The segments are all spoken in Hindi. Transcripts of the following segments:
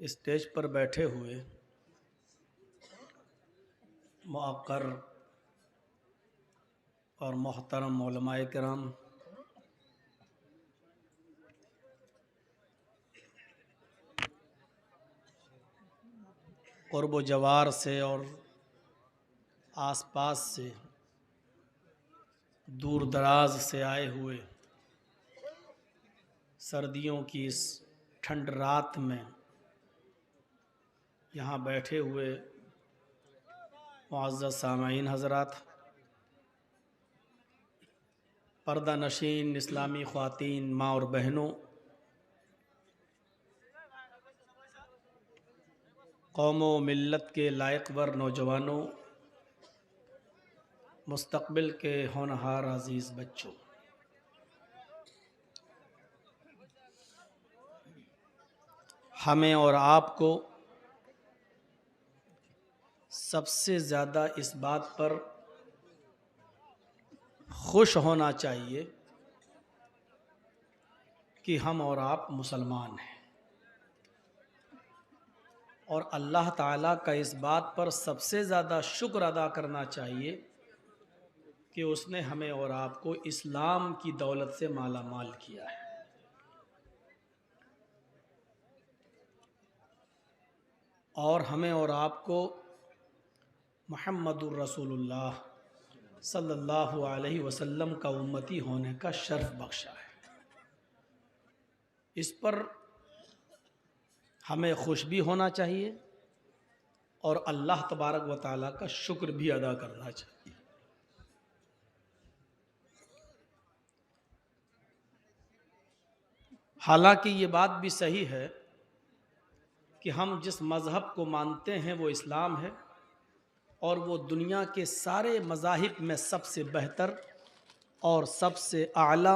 स्टेज पर बैठे हुए मुअक्कर और मोहतरम उलमाए किराम, क़ुर्ब जवार से और आसपास से दूर दराज से आए हुए, सर्दियों की इस ठंड रात में यहाँ बैठे हुए मुअज़्ज़ज़ सामईन हज़रात, पर्दा नशीन इस्लामी ख़वातीन माँ और बहनों, कौमों मिल्लत के लायकवर नौजवानों, मुस्तक़बिल के होनहार अज़ीज़ बच्चों, हमें और आपको सबसे ज़्यादा इस बात पर खुश होना चाहिए कि हम और आप मुसलमान हैं, और अल्लाह ताला का इस बात पर सबसे ज़्यादा शुक्र अदा करना चाहिए कि उसने हमें और आपको इस्लाम की दौलत से माला माल किया है। और हमें और आपको मुहम्मदुर रसूलुल्लाह सल्लल्लाहु अलैहि वसल्लम का उम्मती होने का शर्फ बख्शा है। इस पर हमें खुश भी होना चाहिए और अल्लाह तबारक व तआला का शुक्र भी अदा करना चाहिए। हालांकि ये बात भी सही है कि हम जिस मज़हब को मानते हैं वो इस्लाम है, और वो दुनिया के सारे मज़ाहिब में सबसे बेहतर और सबसे आला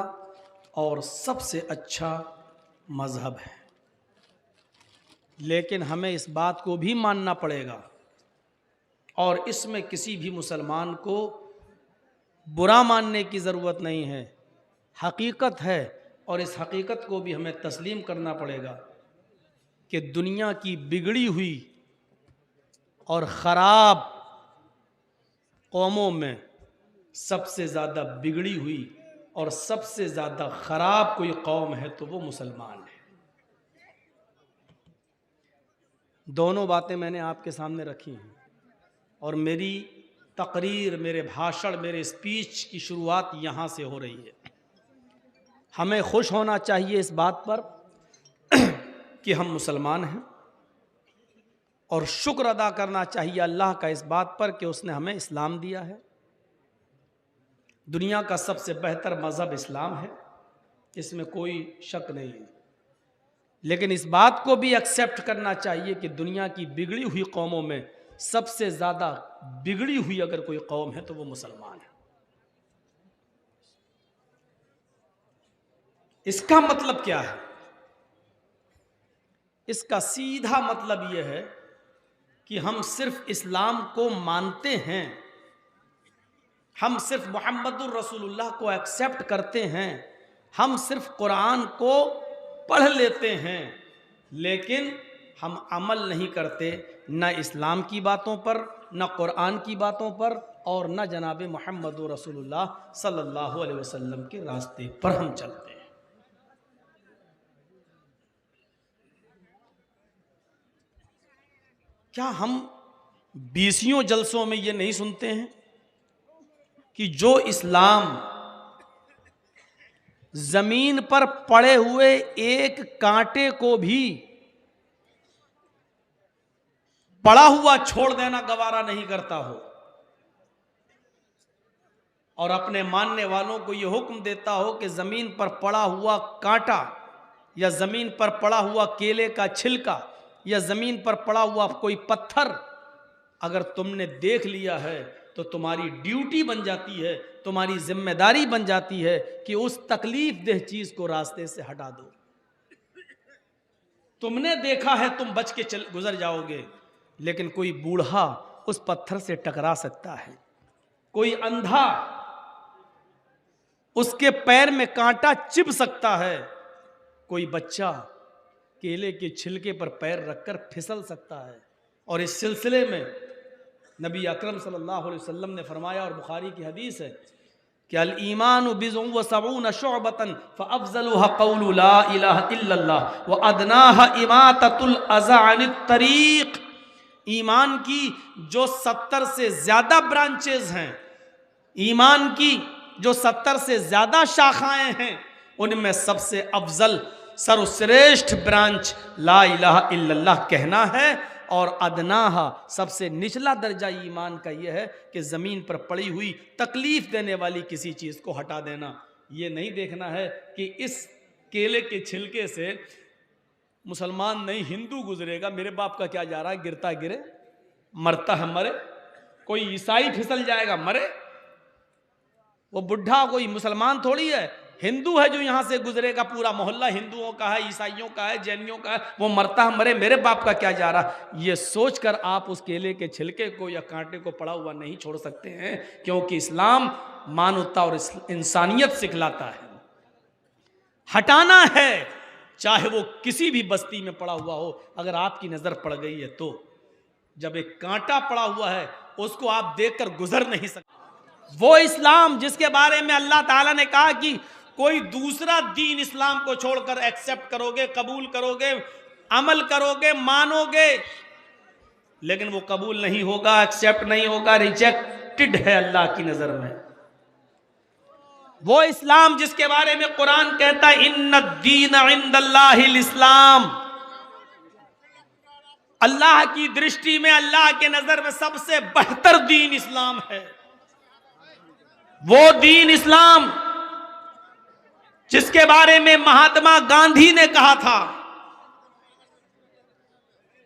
और सबसे अच्छा मज़हब है। लेकिन हमें इस बात को भी मानना पड़ेगा और इसमें किसी भी मुसलमान को बुरा मानने की ज़रूरत नहीं है। हकीकत है और इस हकीकत को भी हमें तस्लीम करना पड़ेगा कि दुनिया की बिगड़ी हुई और ख़राब कौमों में सबसे ज़्यादा बिगड़ी हुई और सबसे ज़्यादा ख़राब कोई कौम है तो वो मुसलमान है। दोनों बातें मैंने आपके सामने रखी हैं और मेरी तकरीर, मेरे भाषण, मेरे स्पीच की शुरुआत यहाँ से हो रही है। हमें खुश होना चाहिए इस बात पर कि हम मुसलमान हैं और शुक्र अदा करना चाहिए अल्लाह का इस बात पर कि उसने हमें इस्लाम दिया है। दुनिया का सबसे बेहतर मज़हब इस्लाम है, इसमें कोई शक नहीं है। लेकिन इस बात को भी एक्सेप्ट करना चाहिए कि दुनिया की बिगड़ी हुई कौमों में सबसे ज़्यादा बिगड़ी हुई अगर कोई कौम है तो वो मुसलमान है। इसका मतलब क्या है? इसका सीधा मतलब यह है कि हम सिर्फ इस्लाम को मानते हैं, हम सिर्फ मुहम्मदुर रसूलुल्लाह को एक्सेप्ट करते हैं, हम सिर्फ कुरान को पढ़ लेते हैं, लेकिन हम अमल नहीं करते न इस्लाम की बातों पर, न कुरान की बातों पर और न जनाब मुहम्मदुर रसूलुल्लाह सल्लल्लाहु अलैहि वसल्लम के रास्ते पर हम चलते हैं। क्या हम 20 जलसों में ये नहीं सुनते हैं कि जो इस्लाम जमीन पर पड़े हुए एक कांटे को भी पड़ा हुआ छोड़ देना गवारा नहीं करता हो और अपने मानने वालों को यह हुक्म देता हो कि जमीन पर पड़ा हुआ कांटा या जमीन पर पड़ा हुआ केले का छिलका या जमीन पर पड़ा हुआ कोई पत्थर अगर तुमने देख लिया है तो तुम्हारी ड्यूटी बन जाती है, तुम्हारी जिम्मेदारी बन जाती है कि उस तकलीफ देह चीज को रास्ते से हटा दो। तुमने देखा है, तुम बच के गुजर जाओगे, लेकिन कोई बूढ़ा उस पत्थर से टकरा सकता है, कोई अंधा उसके पैर में कांटा चिभ सकता है, कोई बच्चा केले के छिलके पर पैर रखकर फिसल सकता है। और इस सिलसिले में नबी अकरम सल्लल्लाहु अलैहि वसल्लम ने फरमाया और बुखारी की हदीस है कि अल ईमानु बिज़ुन व सबऊन शुअबतन फअफ़ज़लुहा क़ौलु ला इलाहा इल्लल्लाह व अदनाहा इमाततुल अज़ा अनित तरीक़। ईमान की जो 70 से ज़्यादा ब्रांचेज हैं, ईमान की जो 70 से ज़्यादा शाखाएं हैं, उनमें सबसे अफजल सर्वश्रेष्ठ ब्रांच ला इलाहा इल्लल्लाह कहना है और अदनाहा सबसे निचला दर्जा ईमान का यह है कि ज़मीन पर पड़ी हुई तकलीफ देने वाली किसी चीज़ को हटा देना। ये नहीं देखना है कि इस केले के छिलके से मुसलमान नहीं हिंदू गुजरेगा, मेरे बाप का क्या जा रहा है, गिरता गिरे, मरता है मरे, कोई ईसाई फिसल जाएगा मरे, वो बुढ़ा कोई मुसलमान थोड़ी है, हिंदू है जो यहाँ से गुजरेगा, पूरा मोहल्ला हिंदुओं का है, ईसाइयों का है, जैनियों का है, वो मरता है मरे, मेरे बाप का क्या जा रहा। ये सोचकर आप उस केले के छिलके को या कांटे को पड़ा हुआ नहीं छोड़ सकते हैं, क्योंकि इस्लाम मानवता और इंसानियत सिखलाता है। हटाना है, चाहे वो किसी भी बस्ती में पड़ा हुआ हो। अगर आपकी नजर पड़ गई है तो जब एक कांटा पड़ा हुआ है उसको आप देखकर गुजर नहीं सकते। वो इस्लाम जिसके बारे में अल्लाह ताला ने कहा कि कोई दूसरा दीन इस्लाम को छोड़कर एक्सेप्ट करोगे, कबूल करोगे, अमल करोगे, मानोगे, लेकिन वो कबूल नहीं होगा, एक्सेप्ट नहीं होगा, रिजेक्टेड है अल्लाह की नजर में। वो इस्लाम जिसके बारे में कुरान कहता है इन्नद्दीन इंदल्लाहिल इस्लाम, अल्लाह की दृष्टि में, अल्लाह के नजर में सबसे बेहतर दीन इस्लाम है। वो दीन इस्लाम जिसके बारे में महात्मा गांधी ने कहा था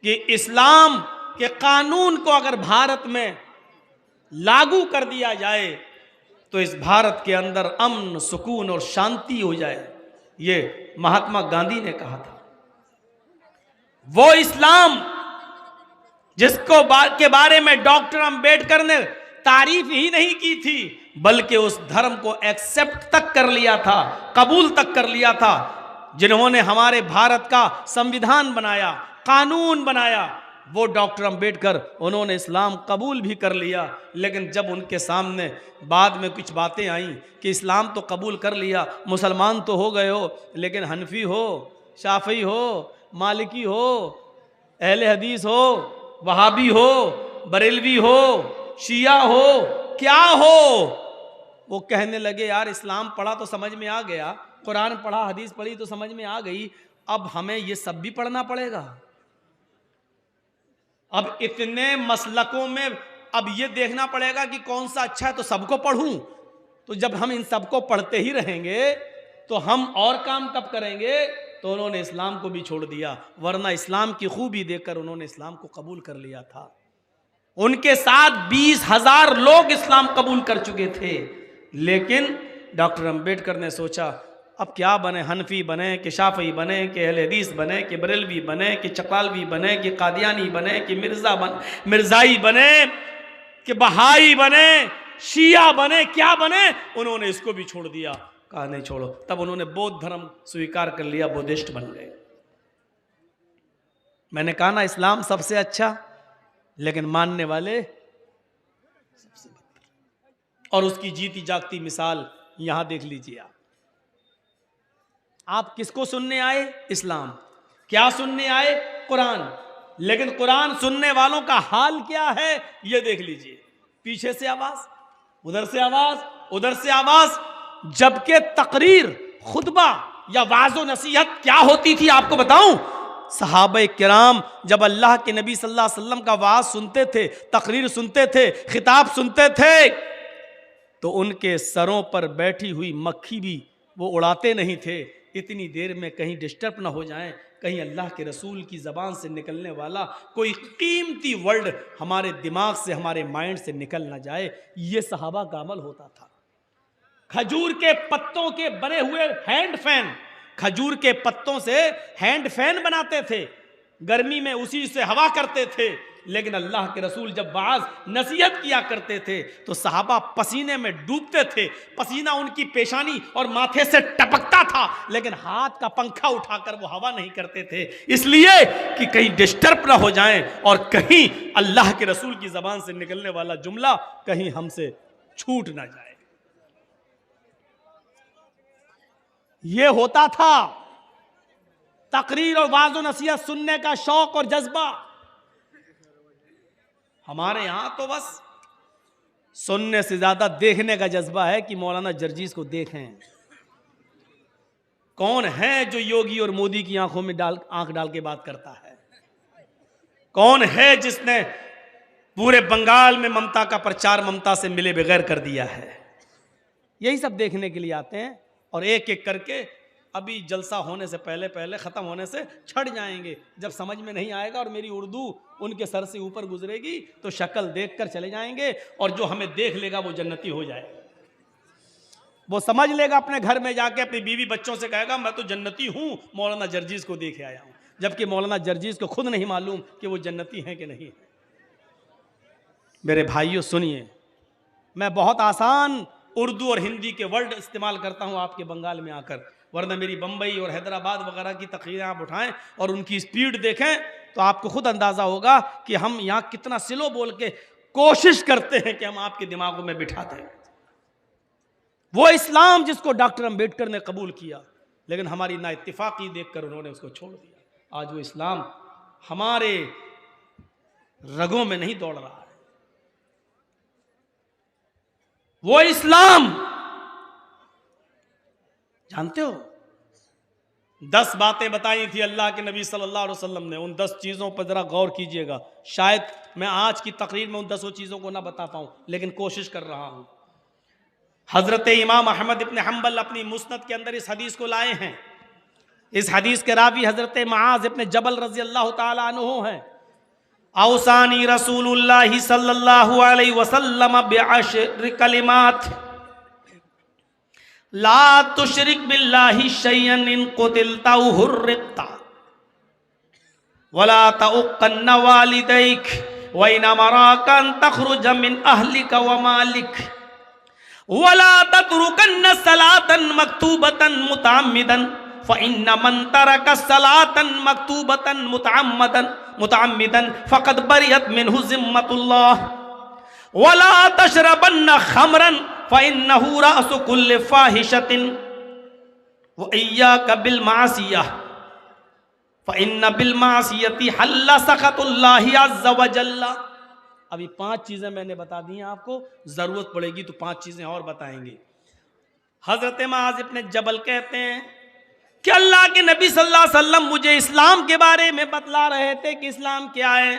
कि इस्लाम के कानून को अगर भारत में लागू कर दिया जाए तो इस भारत के अंदर अमन, सुकून और शांति हो जाए। ये महात्मा गांधी ने कहा था। वो इस्लाम जिसको के बारे में डॉक्टर अंबेडकर ने तारीफ ही नहीं की थी, बल्कि उस धर्म को एक्सेप्ट तक कर लिया था, कबूल तक कर लिया था, जिन्होंने हमारे भारत का संविधान बनाया, कानून बनाया, वो डॉक्टर अंबेडकर, उन्होंने इस्लाम कबूल भी कर लिया। लेकिन जब उनके सामने बाद में कुछ बातें आईं कि इस्लाम तो कबूल कर लिया, मुसलमान तो हो गए हो, लेकिन हनफी हो, शाफी हो, मालिकी हो, अहले हदीस हो, वहाबी हो, बरेलवी हो, शिया हो, क्या हो, वो कहने लगे यार इस्लाम पढ़ा तो समझ में आ गया, कुरान पढ़ा, हदीस पढ़ी तो समझ में आ गई, अब हमें ये सब भी पढ़ना पड़ेगा। अब इतने मसलकों में अब ये देखना पड़ेगा कि कौन सा अच्छा है तो सबको पढ़ूं। तो जब हम इन सबको पढ़ते ही रहेंगे तो हम और काम कब करेंगे? तो उन्होंने इस्लाम को भी छोड़ दिया, वरना इस्लाम की खूबी देखकर उन्होंने इस्लाम को कबूल कर लिया था। उनके साथ 20,000 लोग इस्लाम कबूल कर चुके थे, लेकिन डॉक्टर अंबेडकर ने सोचा अब क्या बने, हनफी बने कि शाफी बने कि अहले हदीस बने कि बरेलवी बने कि चकालवी बने कि कादियानी बने कि मिर्जाई बने कि बहाई बने, शिया बने, क्या बने? उन्होंने इसको भी छोड़ दिया, कहा नहीं छोड़ो। तब उन्होंने बौद्ध धर्म स्वीकार कर लिया, बुद्धिस्ट बन गए। मैंने कहा ना इस्लाम सबसे अच्छा, लेकिन मानने वाले सबसे बदतर। और उसकी जीती जागती मिसाल यहां देख लीजिए। आप किसको सुनने आए? इस्लाम। क्या सुनने आए? कुरान। लेकिन कुरान सुनने वालों का हाल क्या है यह देख लीजिए। पीछे से आवाज, उधर से आवाज, उधर से आवाज, जबकि तकरीर, खुतबा या वाज़ो नसीहत क्या होती थी आपको बताऊं? सहाबा किराम जब अल्लाह के नबी सल्लल्लाहु अलैहि वसल्लम का वाज सुनते थे, तकरीर सुनते थे, खिताब सुनते थे, तो उनके सरों पर बैठी हुई मक्खी भी वो उड़ाते नहीं थे, इतनी देर में कहीं डिस्टर्ब ना हो जाएं, कहीं अल्लाह के रसूल की ज़बान से निकलने वाला कोई कीमती वर्ड हमारे दिमाग से, हमारे माइंड से निकल ना जाए। ये सहाबा का अमल होता था। खजूर के पत्तों के बने हुए हैंड फैन, खजूर के पत्तों से हैंड फैन बनाते थे, गर्मी में उसी से हवा करते थे। लेकिन अल्लाह के रसूल जब वाज नसीहत किया करते थे तो सहाबा पसीने में डूबते थे, पसीना उनकी पेशानी और माथे से टपकता था, लेकिन हाथ का पंखा उठाकर वो हवा नहीं करते थे, इसलिए कि कहीं डिस्टर्ब ना हो जाएं और कहीं अल्लाह के रसूल की जबान से निकलने वाला जुमला कहीं हमसे छूट ना जाए। ये होता था तकरीर और वाज़ो नसीहत सुनने का शौक और जज्बा। हमारे यहां तो बस सुनने से ज्यादा देखने का जज्बा है कि मौलाना जर्जीस को देखें। कौन है जो योगी और मोदी की आंखों में आंख डाल के बात करता है? कौन है जिसने पूरे बंगाल में ममता का प्रचार ममता से मिले बगैर कर दिया है? यही सब देखने के लिए आते हैं और एक एक करके अभी जलसा होने से पहले पहले ख़त्म होने से छट जाएंगे। जब समझ में नहीं आएगा और मेरी उर्दू उनके सर से ऊपर गुजरेगी तो शक्ल देखकर चले जाएंगे, और जो हमें देख लेगा वो जन्नती हो जाएगा। वो समझ लेगा, अपने घर में जाके अपनी बीवी बच्चों से कहेगा मैं तो जन्नती हूँ, मौलाना जर्जीस को देखे आया हूँ, जबकि मौलाना जर्जीस को खुद नहीं मालूम कि वो जन्नती हैं कि नहीं है। मेरे भाइयों सुनिए, मैं बहुत आसान उर्दू और हिंदी के वर्ड इस्तेमाल करता हूँ आपके बंगाल में आकर, वरना मेरी बम्बई और हैदराबाद वगैरह की तकरीरें आप उठाएं और उनकी स्पीड देखें तो आपको खुद अंदाज़ा होगा कि हम यहाँ कितना स्लो बोल के कोशिश करते हैं कि हम आपके दिमागों में बिठा दें वो इस्लाम जिसको डॉक्टर अंबेडकर ने कबूल किया, लेकिन हमारी ना इत्तिफाकी देखकर उन्होंने उसको छोड़ दिया। आज वो इस्लाम हमारे रगों में नहीं दौड़ रहा है। वो इस्लाम जानते हो, 10 बातें बताई थी अल्लाह के नबी सल्लल्लाहु अलैहि वसल्लम ने। उन 10 चीज़ों पर ज़रा गौर कीजिएगा। शायद मैं आज की तकरीर में उन 10 चीज़ों को ना बता पाऊँ, लेकिन कोशिश कर रहा हूँ। हज़रत इमाम अहमद इब्न हम्बल अपनी मुस्नद के अंदर इस हदीस को लाए हैं। इस हदीस के रावी हज़रत मुआज़ इब्न जबल रज़ी अल्लाह ताला अन्हु हैं। औसानी रसूलुल्लाह सल्लल्लाहु अलैहि वसल्लम बिअश्र कलिमात ला तुशरिक बिल्लाहि शय्यन इन कुतिलता हुर्रिक्ता वला तउक्कन्न वालिदैक व इन अमराका अन तखरुज मिन अहलिका व मालिक वला ततरुकन्न सलातन मक्तूबतन मुतअम्मिदन फ़इन्न मन तरका सलातन मक्तूबतन मुतअम्मिदन फ़क़द बरियत मिन्हु ज़िम्मतुल्लाह वला तशरबन्न खमरन फ़इन्नहु रअसु कुल्लि फ़ाहिशतिन व इय्याका बिल मासियह फ़इन्न बिल मासियति हल्ला सख़तुल्लाहि अज़्ज़ व जल्ला। अभी 5 चीज़ें मैंने बता दी हैं आपको, ज़रूरत पड़ेगी तो 5 चीज़ें और बताएंगे। हज़रत मुआज़ इब्न जबल कहते हैं कि अल्लाह के नबी सल्लल्लाहु अलैहि वसल्लम मुझे इस्लाम के बारे में बतला रहे थे कि इस्लाम क्या है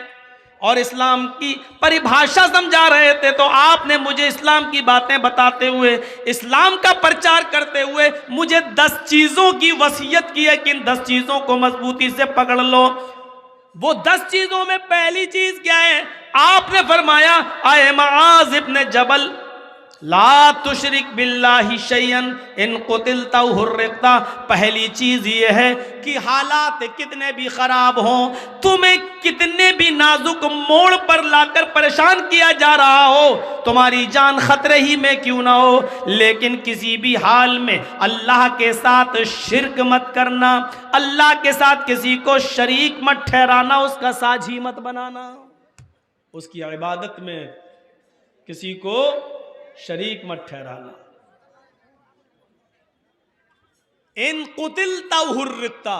और इस्लाम की परिभाषा समझा रहे थे, तो आपने मुझे इस्लाम की बातें बताते हुए, इस्लाम का प्रचार करते हुए मुझे 10 चीज़ों की वसीयत की है कि इन 10 चीज़ों को मजबूती से पकड़ लो। वो 10 चीज़ों में पहली चीज़ क्या है? आपने फरमाया, आए मुआज़ इब्न जबल ला तुशरिक बिल्लाहि शैयन इन कुतिलता हुर्रिकता। पहली चीज ये है कि हालात कितने भी खराब हों, तुम्हें कितने भी नाजुक मोड़ पर लाकर परेशान किया जा रहा हो, तुम्हारी जान खतरे ही में क्यों ना हो, लेकिन किसी भी हाल में अल्लाह के साथ शिर्क मत करना, अल्लाह के साथ किसी को शरीक मत ठहराना, उसका साझी मत बनाना, उसकी इबादत में किसी को शरीक मत ठहराना। इन कुतिलता हुर्रिकता,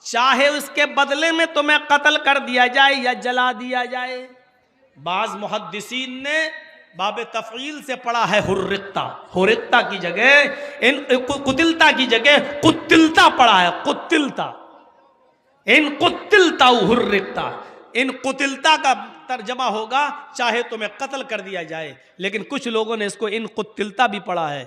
चाहे उसके बदले में तुम्हें कत्ल कर दिया जाए या जला दिया जाए। बाज मुहद्दिसीन ने बाब तफईल से पढ़ा है हुर्रिकता, हुर्रिकता की जगह इन कुतिलता की जगह कुतिलता पढ़ा है, कुतिलता। इन कुतिलता हुर्रिकता, इन कुतिलता का तर्जमा होगा चाहे तुम्हें कत्ल कर दिया जाए, लेकिन कुछ लोगों ने इसको इन कुतिलता भी पढ़ा है।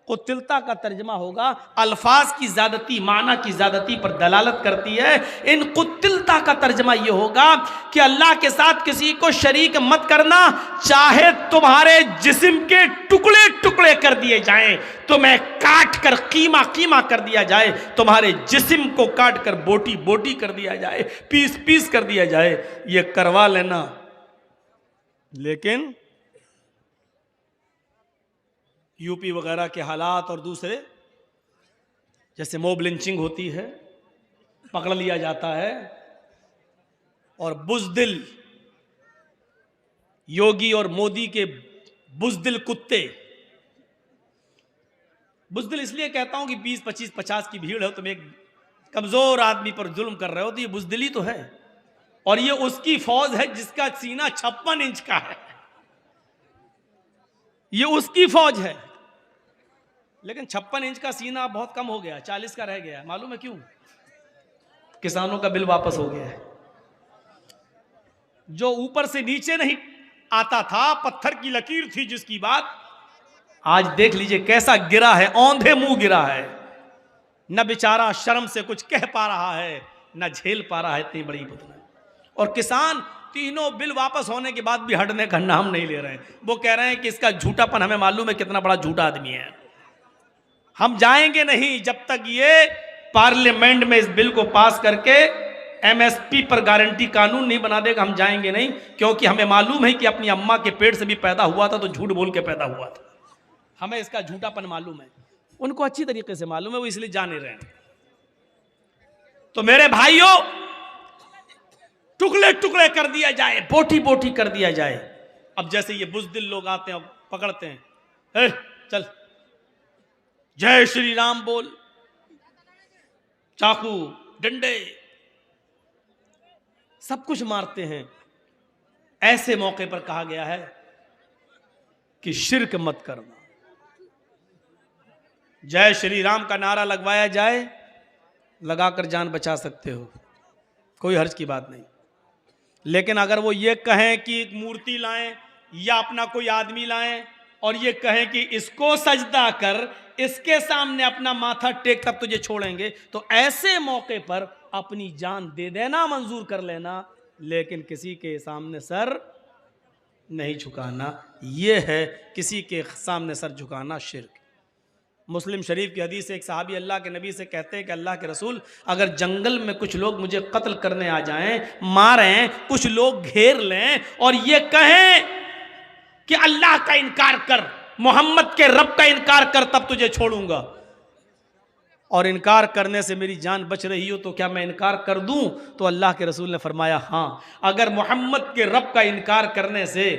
कुतिलता का तर्जमा होगा अल्फाज की ज्यादती, माना की ज्यादती पर दलालत करती है। इन कुतिलता का तर्जमा यह होगा कि अल्लाह के साथ किसी को शरीक मत करना, चाहे तुम्हारे जिस्म के टुकड़े टुकड़े कर दिए जाएं, तुम्हें काट कर कीमा कीमा कर दिया जाए, तुम्हारे जिस्म को काट कर बोटी बोटी कर दिया जाए, पीस पीस कर दिया जाए, ये करवा लेना। लेकिन यूपी वगैरह के हालात और दूसरे, जैसे मॉब लिंचिंग होती है, पकड़ लिया जाता है और बुज़दिल योगी और मोदी के बुज़दिल कुत्ते, बुज़दिल इसलिए कहता हूं कि 20, 25, 50 की भीड़ है, तुम एक कमजोर आदमी पर जुल्म कर रहे हो, तो ये बुज़दिली तो है। और ये उसकी फौज है जिसका सीना 56 इंच का है, ये उसकी फौज है। लेकिन 56 इंच का सीना बहुत कम हो गया, 40 का रह गया। मालूम है क्यों? किसानों का बिल वापस हो गया है। जो ऊपर से नीचे नहीं आता था, पत्थर की लकीर थी जिसकी बात, आज देख लीजिए कैसा गिरा है, औंधे मुंह गिरा है। न बेचारा शर्म से कुछ कह पा रहा है, न झेल पा रहा है इतनी बड़ी बुतना। और किसान तीनों बिल वापस होने के बाद भी हटने का नाम नहीं ले रहे हैं। वो कह रहे हैं कि इसका झूठापन हमें मालूम है, कितना बड़ा झूठा आदमी है, हम जाएंगे नहीं जब तक ये पार्लियामेंट में इस बिल को पास करके एमएसपी पर गारंटी कानून नहीं बना देगा, हम जाएंगे नहीं, क्योंकि हमें मालूम है कि अपनी अम्मा के पेट से भी पैदा हुआ था तो झूठ बोल के पैदा हुआ था, हमें इसका झूठापन मालूम है। उनको अच्छी तरीके से मालूम है, वो इसलिए जा नहीं रहे हैं। तो मेरे भाइयों, टुकड़े टुकड़े कर दिया जाए, बोटी बोटी कर दिया जाए। अब जैसे ये बुज़दिल लोग आते हैं, पकड़ते हैं, चल जय श्री राम बोल, चाकू डंडे सब कुछ मारते हैं। ऐसे मौके पर कहा गया है कि शिर्क मत करना। जय श्री राम का नारा लगवाया जाए, लगाकर जान बचा सकते हो, कोई हर्ज की बात नहीं। लेकिन अगर वो ये कहें कि एक मूर्ति लाएं या अपना कोई आदमी लाएं और ये कहें कि इसको सजदा कर, इसके सामने अपना माथा टेक तब तुझे छोड़ेंगे, तो ऐसे मौके पर अपनी जान दे देना मंजूर कर लेना, लेकिन किसी के सामने सर नहीं झुकाना। ये है किसी के सामने सर झुकाना शिर्क। मुस्लिम शरीफ की हदीस से एक सहाबी अल्लाह के नबी से कहते हैं कि अल्लाह के रसूल, अगर जंगल में कुछ लोग मुझे कत्ल करने आ जाएं, मारें, कुछ लोग घेर लें और ये कहें कि अल्लाह का इनकार कर, मोहम्मद के रब का इनकार कर, तब तुझे छोड़ूंगा, और इनकार करने से मेरी जान बच रही हो तो क्या मैं इनकार कर दूं? तो अल्लाह के रसूल ने फरमाया, हाँ, अगर मोहम्मद के रब का इनकार करने से,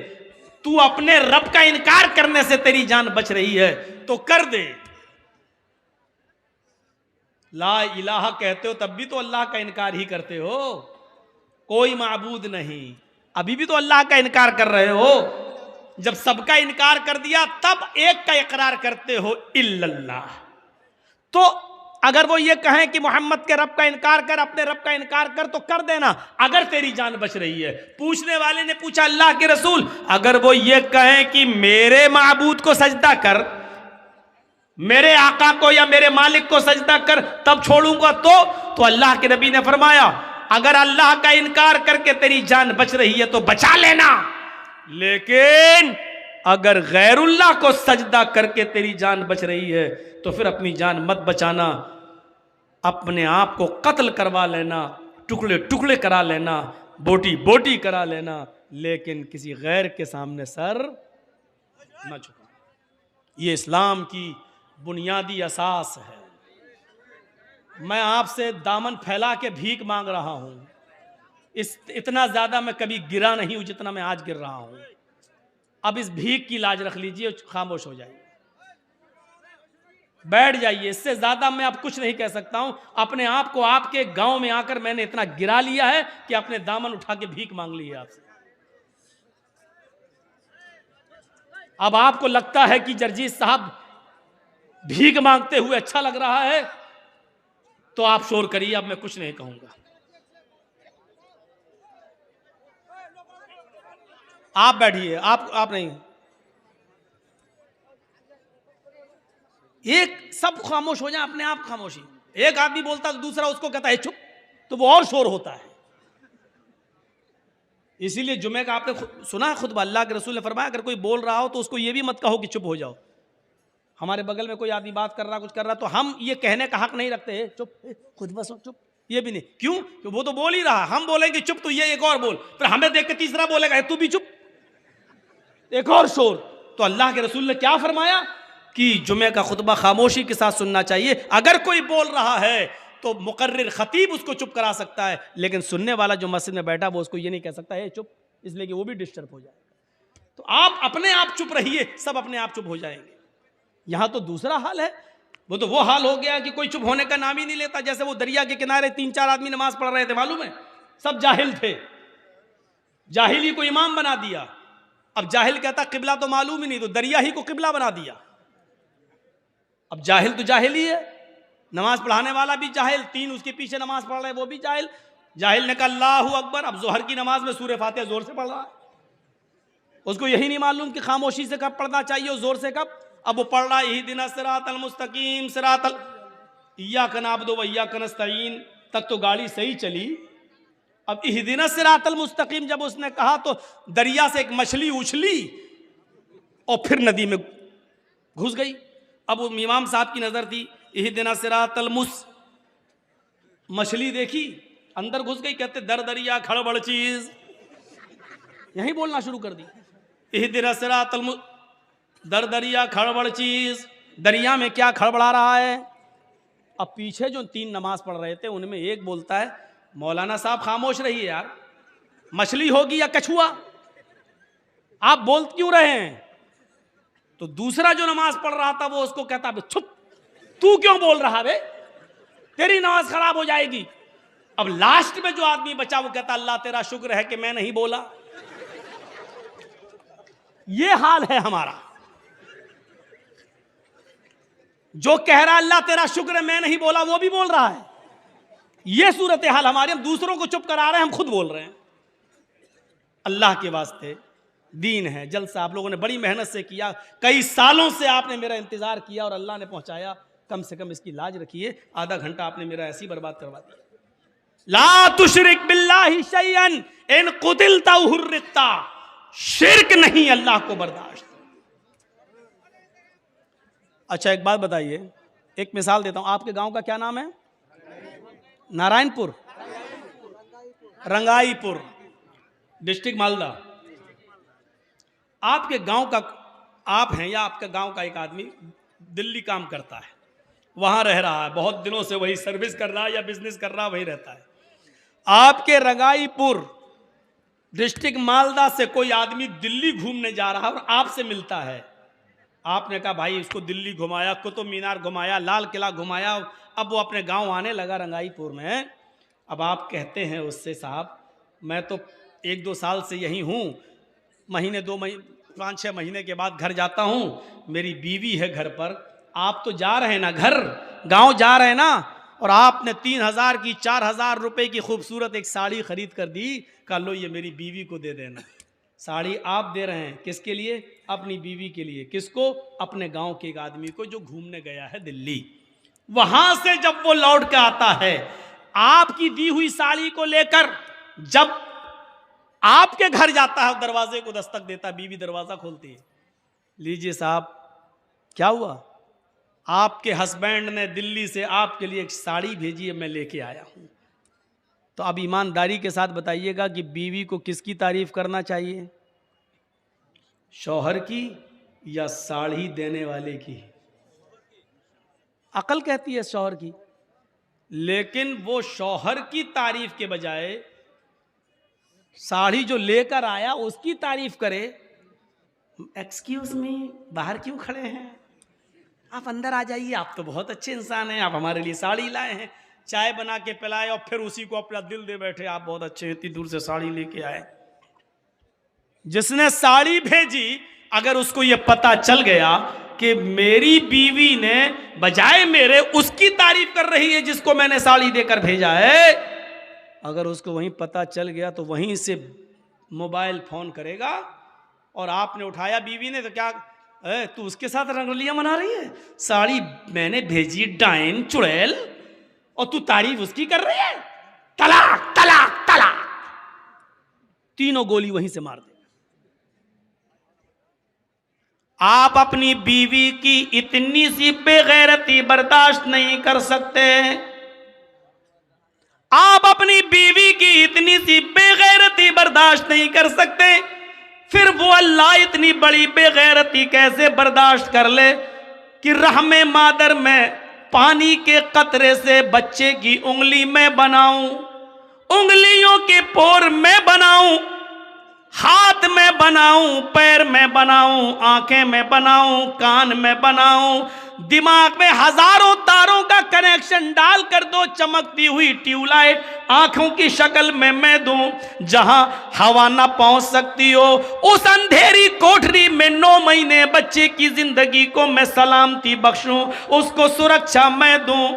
तू अपने रब का इनकार करने से तेरी जान बच रही है तो कर दे। ला इलाहा कहते हो तब भी तो अल्लाह का इनकार ही करते हो, कोई माबूद नहीं, अभी भी तो अल्लाह का इनकार कर रहे हो। जब सबका इनकार कर दिया तब एक का इकरार करते हो, इल्लल्लाह। तो अगर वो ये कहें कि मोहम्मद के रब का इनकार कर, अपने रब का इनकार कर, तो कर देना अगर तेरी जान बच रही है। पूछने वाले ने पूछा, अल्लाह के रसूल, अगर वो ये कहें कि मेरे माबूद को सजदा कर, मेरे आका को या मेरे मालिक को सजदा कर, तब छोड़ूंगा तो अल्लाह के नबी ने फरमाया, अगर अल्लाह का इनकार करके तेरी जान बच रही है तो बचा लेना, लेकिन अगर गैरुल्लाह को सजदा करके तेरी जान बच रही है तो फिर अपनी जान मत बचाना, अपने आप को कत्ल करवा लेना, टुकड़े टुकड़े करा लेना, बोटी बोटी करा लेना, लेकिन किसी गैर के सामने सर न झुकाना। ये इस्लाम की बुनियादी असास है। मैं आपसे दामन फैला के भीख मांग रहा हूं, इतना ज्यादा मैं कभी गिरा नहीं हूं जितना मैं आज गिर रहा हूं। अब इस भीख की लाज रख लीजिए, खामोश हो जाइए, बैठ जाइए, इससे ज्यादा मैं अब कुछ नहीं कह सकता हूं। अपने आप को आपके गांव में आकर मैंने इतना गिरा लिया है कि अपने दामन उठा के भीख मांग ली है आपसे। अब आपको लगता है कि जर्जीत साहब भीख मांगते हुए अच्छा लग रहा है तो आप शोर करिए, अब मैं कुछ नहीं कहूंगा। आप बैठिए, आप नहीं, एक सब खामोश हो जाए, अपने आप खामोशी। एक आदमी बोलता तो दूसरा उसको कहता है चुप, तो वो और शोर होता है। इसीलिए जुमे का आपने सुना है खुतबा, अल्लाह के रसूल ने फरमाया, अगर कोई बोल रहा हो तो उसको ये भी मत कहो कि चुप हो जाओ। हमारे बगल में कोई आदमी बात कर रहा, कुछ कर रहा, तो हम ये कहने का हक नहीं रखते चुप, खुतबा सुन, चुप, ये भी नहीं। क्यों? कि वो तो बोल ही रहा, हम बोलेंगे चुप तो ये एक और बोल, फिर हमें देख के तीसरा बोलेगा तू भी चुप, एक और शोर। तो अल्लाह के रसूल ने क्या फरमाया कि जुमे का खुतबा खामोशी के साथ सुनना चाहिए। अगर कोई बोल रहा है तो मुकर्रिर खतीब उसको चुप करा सकता है, लेकिन सुनने वाला जो मस्जिद में बैठा वो उसको ये नहीं कह सकता है चुप, इसलिए कि वो भी डिस्टर्ब हो जाएगा। तो आप अपने आप चुप रहिए, सब अपने आप चुप हो जाएंगे। यहां तो दूसरा हाल है, वो तो वो हाल हो गया कि कोई चुप होने का नाम ही नहीं लेता। जैसे वो दरिया के किनारे 3-4 आदमी नमाज पढ़ रहे थे, मालूम है, सब जाहिल थे, जाहिली को इमाम बना दिया। अब जाहिल कहता किबला तो मालूम ही नहीं, तो दरिया ही को किबला बना दिया। अब जाहिल तो जाहिल ही है, नमाज पढ़ाने वाला भी जाहिल, 3 उसके पीछे नमाज पढ़ रहे वो भी जाहिल। जाहिल ने कहा अल्लाहु अकबर, अब जोहर की नमाज में सूरह फातिहा जोर से पढ़ रहा है, उसको यही नहीं मालूम कि खामोशी से कब पढ़ना चाहिए और जोर से कब। अब वो पढ़ रहा है इहदिना सिरातल मुस्तकीम सिरातल इय्याका नअबुदु व इय्याका नस्तईन, तक तो गाड़ी सही चली। अब इहदिना सिरातल मुस्तकीम जब उसने कहा तो दरिया से एक मछली उछली और फिर नदी में घुस गई। अब वो इमाम साहब की नजर थी, इहदिना सिरातल मछली देखी, अंदर घुस गई, कहते दर दरिया खड़बड़ चीज, यही बोलना शुरू कर दी, इहदिना सिरातल दर दरिया खड़बड़ चीज, दरिया में क्या खड़बड़ा रहा है। अब पीछे जो 3 नमाज पढ़ रहे थे उनमें एक बोलता है मौलाना साहब खामोश रहिए यार, मछली होगी या कछुआ, आप बोल क्यों रहे हैं। तो दूसरा जो नमाज पढ़ रहा था वो उसको कहता है चुप, तू क्यों बोल रहा बे, तेरी नमाज खराब हो जाएगी। अब लास्ट में जो आदमी बचा वो कहता अल्लाह तेरा शुक्र है कि मैं नहीं बोला। ये हाल है हमारा, जो कह रहा अल्लाह तेरा शुक्र है मैं नहीं बोला वो भी बोल रहा है। ये सूरत हाल हमारी, हम दूसरों को चुप करा रहे हैं, हम खुद बोल रहे हैं। अल्लाह के वास्ते दीन है, जलसा आप लोगों ने बड़ी मेहनत से किया, कई सालों से आपने मेरा इंतजार किया और अल्लाह ने पहुंचाया, कम से कम इसकी लाज रखिए। आधा घंटा आपने मेरा ऐसी बर्बाद करवा दिया। ला तुशरिक बिल्लाहि शैअन इन कुतिलता हुर्रिकता, शिर्क नहीं अल्लाह को बर्दाश्त। अच्छा एक बात बताइए, एक मिसाल देता हूं, आपके गांव का क्या नाम है? नारायणपुर, रंगाईपुर, डिस्ट्रिक्ट मालदा। आपके गांव का आप हैं या आपके गांव का एक आदमी दिल्ली काम करता है, वहां रह रहा है, बहुत दिनों से वही सर्विस कर रहा है या बिजनेस कर रहा है, वही रहता है। आपके रंगाईपुर डिस्ट्रिक्ट मालदा से कोई आदमी दिल्ली घूमने जा रहा है और आपसे मिलता है। आपने कहा भाई इसको दिल्ली घुमाया, कुतुब मीनार घुमाया, लाल किला घुमाया, अब वो अपने गांव आने लगा रंगाईपुर में। अब आप कहते हैं उससे, साहब मैं तो 1-2 साल से यहीं हूँ, महीने 2 महीने 5-6 महीने के बाद घर जाता हूँ, मेरी बीवी है घर पर। आप तो जा रहे हैं ना घर, गांव जा रहे हैं ना, और आपने 3,000 की 4,000 रुपए की खूबसूरत एक साड़ी खरीद कर दी, कह लो ये मेरी बीवी को दे देना। साड़ी आप दे रहे हैं किसके लिए? अपनी बीवी के लिए। किसको? अपने गांव के एक आदमी को जो घूमने गया है दिल्ली। वहां से जब वो लौट के आता है आपकी दी हुई साड़ी को लेकर, जब आपके घर जाता है, दरवाजे को दस्तक देता, बीवी दरवाजा खोलती है, लीजिए साहब क्या हुआ? आपके हस्बैंड ने दिल्ली से आपके लिए एक साड़ी भेजी है, मैं लेके आया हूं। तो अब ईमानदारी के साथ बताइएगा कि बीवी को किसकी तारीफ करना चाहिए, शौहर की या साड़ी देने वाले की? अकल कहती है शौहर की, लेकिन वो शौहर की तारीफ के बजाय साड़ी जो लेकर आया उसकी तारीफ करे। एक्सक्यूज मी, बाहर क्यों खड़े हैं? आप अंदर आ जाइए, आप तो बहुत अच्छे इंसान हैं, आप हमारे लिए साड़ी लाए हैं, चाय बना के पिलाए और फिर उसी को अपना दिल दे बैठे, आप बहुत अच्छे, इतनी दूर से साड़ी लेके आए। जिसने साड़ी भेजी, अगर उसको यह पता चल गया कि मेरी बीवी ने बजाय मेरे उसकी तारीफ कर रही है जिसको मैंने साड़ी देकर भेजा है, अगर उसको वहीं पता चल गया तो वहीं से मोबाइल फोन करेगा। और आपने उठाया बीवी ने, तो क्या तू उसके साथ रंगोलियां मना रही है? साड़ी मैंने भेजी डायन चुड़ैल और तू तारीफ उसकी कर रही है? तलाक तलाक तलाक, तीनों गोली वहीं से मार दे। आप अपनी बीवी की इतनी सी बेगैरती बर्दाश्त नहीं कर सकते, आप अपनी बीवी की इतनी सी बेगैरती बर्दाश्त नहीं कर सकते, फिर वो अल्लाह इतनी बड़ी बेगैरती कैसे बर्दाश्त कर ले कि रहमे मादर में पानी के कतरे से बच्चे की उंगली में बनाऊं, उंगलियों के पोर में बनाऊं, हाथ में बनाऊं, पैर में बनाऊं, आंखें में बनाऊं, कान में बनाऊं, दिमाग में हजारों तारों का कनेक्शन डाल कर दो, चमकती हुई ट्यूबलाइट आंखों की शक्ल में मैं दूं, जहां हवा ना पहुंच सकती हो उस अंधेरी कोठरी में 9 महीने बच्चे की जिंदगी को मैं सलामती बख्शूं, उसको सुरक्षा मैं दूं।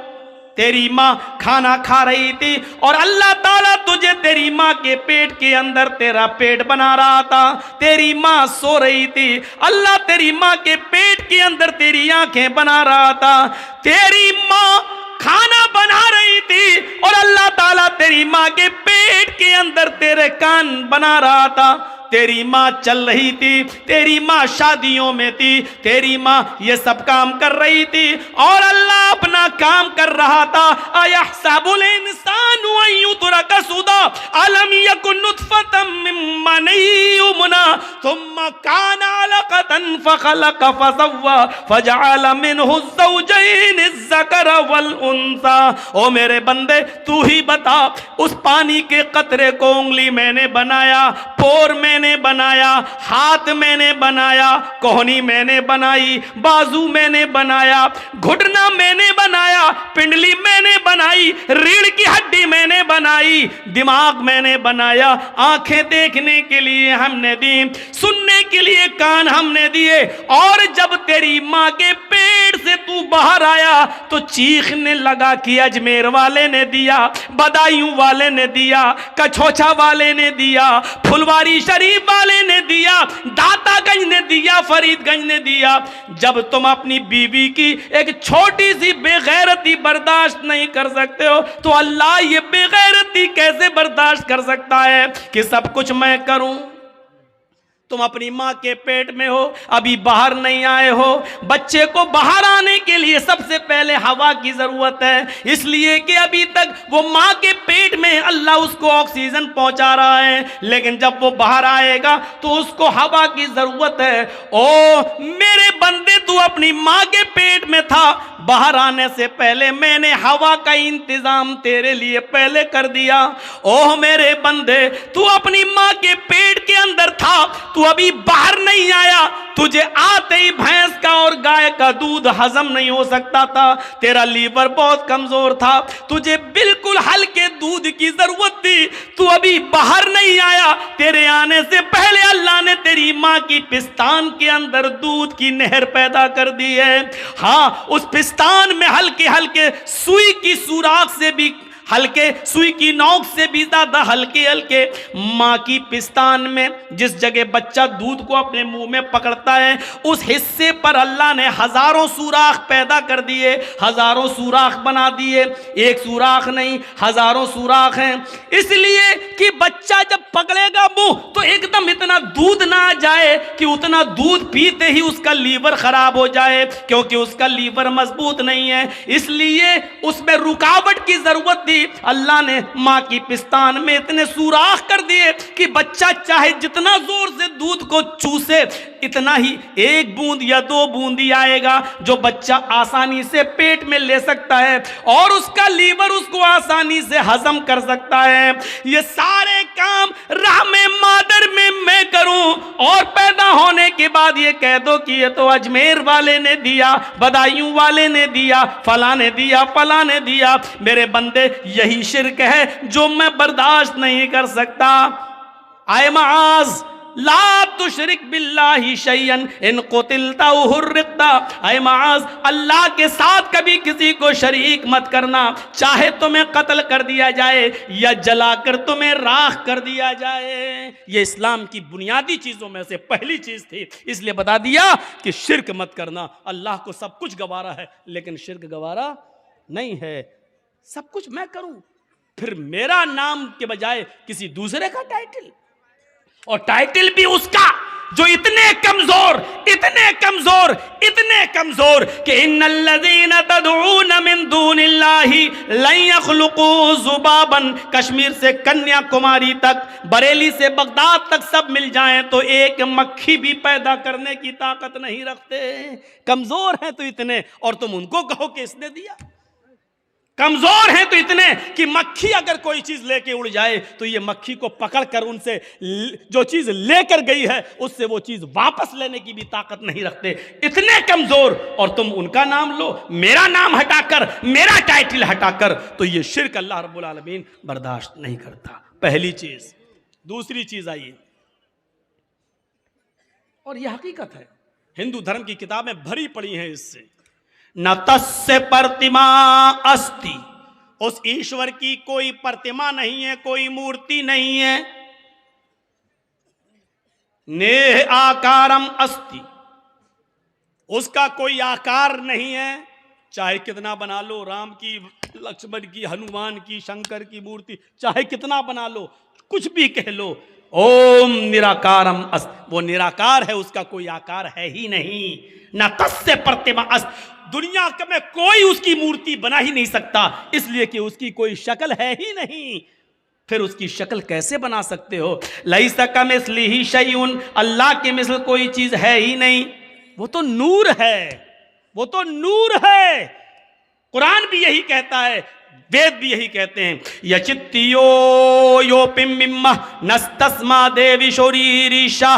तेरी माँ खाना खा रही थी और अल्लाह ताला तुझे तेरी माँ के पेट के अंदर तेरा पेट बना रहा था। तेरी माँ सो रही थी, अल्लाह तेरी माँ के पेट के अंदर तेरी आंखें बना रहा था। तेरी माँ खाना बना रही थी और अल्लाह ताला तेरी माँ के पेट के अंदर तेरे कान बना रहा था। तेरी माँ चल रही थी, तेरी माँ शादियों में थी, तेरी माँ ये सब काम कर रही थी और अल्लाह अपना काम कर रहा था। अयहसबुल इंसानु अन युत्रका सुदा अलम यकुन नुतफतम मिन मनी युमना थुम्मा कान अलकतन फखलक फसव्वा फजअल मिनहु ज़ौजैन अज़्ज़कर वल उन्सा। ओ मेरे बंदे, तू ही बता, उस पानी के कतरे को उंगली मैंने बनाया, पोर मैंने बनाया, हाथ मैंने बनाया, कोहनी मैंने बनाई, बाजू मैंने बनाया, घुटना मैंने बनाया, पिंडली मैंने बनाई, रीढ़ की हड्डी मैंने बनाई, दिमाग मैंने बनाया, आंखें देखने के लिए हमने दी, सुनने के लिए कान हमने दिए। और जब तेरी माँ के पेट से तू बाहर आया तो चीखने लगा कि अजमेर वाले ने दिया, बदायूं वाले ने दिया, कछोछा वाले ने दिया, फुलवारी शरीफ वाले ने दिया, दातागंज ने दिया, फरीदगंज ने दिया। जब तुम अपनी बीवी की एक छोटी सी बेगैरती बर्दाश्त नहीं कर सकते हो तो अल्लाह ये बेगैरती कैसे बर्दाश्त कर सकता है कि सब कुछ मैं करूं? तुम अपनी माँ के पेट में हो, अभी बाहर नहीं आए हो। बच्चे को बाहर आने के लिए सबसे पहले हवा की जरूरत है, इसलिए कि अभी तक वो माँ के पेट में अल्लाह उसको ऑक्सीजन पहुंचा रहा है, लेकिन जब वो बाहर आएगा तो उसको हवा की जरूरत है। ओ मेरे बंदे, तू अपनी माँ के पेट में था, बाहर आने से पहले मैंने हवा का इंतजाम तेरे लिए पहले कर दिया। ओह मेरे बंदे, तू अपनी माँ के पेट के अंदर था, तू अभी बाहर नहीं आया, तुझे आते ही भैंस का और गाय का दूध हजम नहीं हो सकता था, तेरा लीवर बहुत कमजोर था, तुझे बिल्कुल हल्के दूध की जरूरत थी, तू अभी बाहर नहीं आया। तेरे आने से पहले अल्लाह ने तेरी माँ की पिस्तान के अंदर दूध की नहर पैदा कर दी है। हाँ, उस पिस्तान में हल्के हल्के सुई की सुराख से भी, हल्के सुई की नोक से भी ज्यादा हल्के हल्के माँ की पिस्तान में जिस जगह बच्चा दूध को अपने मुंह में पकड़ता है, उस हिस्से पर अल्लाह ने हजारों सुराख पैदा कर दिए, हजारों सुराख बना दिए। एक सुराख नहीं, हजारों सुराख हैं, इसलिए कि बच्चा जब पकड़ेगा मुंह तो एकदम इतना दूध ना आ जाए कि उतना दूध पीते ही उसका लीवर खराब हो जाए, क्योंकि उसका लीवर मजबूत नहीं है, इसलिए उसमें रुकावट की जरूरत थी। अल्लाह ने मां की पिस्तान में इतने सुराख कर दिए कि बच्चा चाहे जितना जोर से दूध को चूसे, इतना ही एक बूंद या दो बूंद ही आएगा जो बच्चा आसानी से पेट में ले सकता है और उसका लीवर उसको आसानी से हजम कर सकता है। ये सारे काम रहमे मादर में मैं करूं और पैदा होने के बाद ये कह दो कि ये तो अजमेर वाले ने दिया, बदायूं वाले ने दिया, फला ने दिया, फला ने दिया। मेरे बंदे, यही शिर्क है जो मैं बर्दाश्त नहीं कर सकता। आए माज ला तुशरिक बिल्लाहि शैयन इन कुतिलता हुर्रिकता। आए माज, अल्लाह के साथ कभी किसी को शरीक मत करना, चाहे तुम्हें कत्ल कर दिया जाए या जलाकर तुम्हें राख कर दिया जाए। ये इस्लाम की बुनियादी चीजों में से पहली चीज थी, इसलिए बता दिया कि शिर्क मत करना। अल्लाह को सब कुछ गवारा है, लेकिन शिर्क गवारा नहीं है। सब कुछ मैं करूं, फिर मेरा नाम के बजाय किसी दूसरे का टाइटल, और टाइटल भी उसका जो इतने कमजोर, इतने कमजोर, इतने कमजोर कि इन्नल्लज़ीना तदऊन मिन दूनिल्लाहि लन यख्लुकू ज़ुबाबन। कश्मीर से कन्याकुमारी तक, बरेली से बगदाद तक सब मिल जाएं तो एक मक्खी भी पैदा करने की ताकत नहीं रखते। कमजोर हैं तो इतने, और तुम उनको कहो कि इसने दिया। कमजोर हैं तो इतने कि मक्खी अगर कोई चीज लेके उड़ जाए तो ये मक्खी को पकड़कर उनसे जो चीज लेकर गई है उससे वो चीज वापस लेने की भी ताकत नहीं रखते। इतने कमजोर, और तुम उनका नाम लो, मेरा नाम हटाकर, मेरा टाइटल हटाकर, तो ये शिर्क अल्लाह रब्बुल आलमीन बर्दाश्त नहीं करता। पहली चीज। दूसरी चीज आइए, और यह हकीकत है, हिंदू धर्म की किताबें भरी पड़ी हैं इससे। न तस्य प्रतिमा अस्ति, उस ईश्वर की कोई प्रतिमा नहीं है, कोई मूर्ति नहीं है। नेह आकारम अस्ति, उसका कोई आकार नहीं है, चाहे कितना बना लो, राम की, लक्ष्मण की, हनुमान की, शंकर की मूर्ति चाहे कितना बना लो, कुछ भी कह लो, ओम निराकारम अस्ति, वो निराकार है, उसका कोई आकार है ही नहीं। न तस्य प्रतिमा अस्ति, दुनिया में कोई उसकी मूर्ति बना ही नहीं सकता, इसलिए कि उसकी कोई शक्ल है ही नहीं। फिर उसकी शक्ल कैसे बना सकते हो? लैसा कमिस्लिही शैउन, अल्लाह के मिसल कोई चीज है ही नहीं। वो तो नूर है, वो तो नूर है। कुरान भी यही कहता है, वेद भी यही कहते हैं। यचित्तियो यो पिम्मिम्मा नस्तस्मा देवी शोरीरीशा,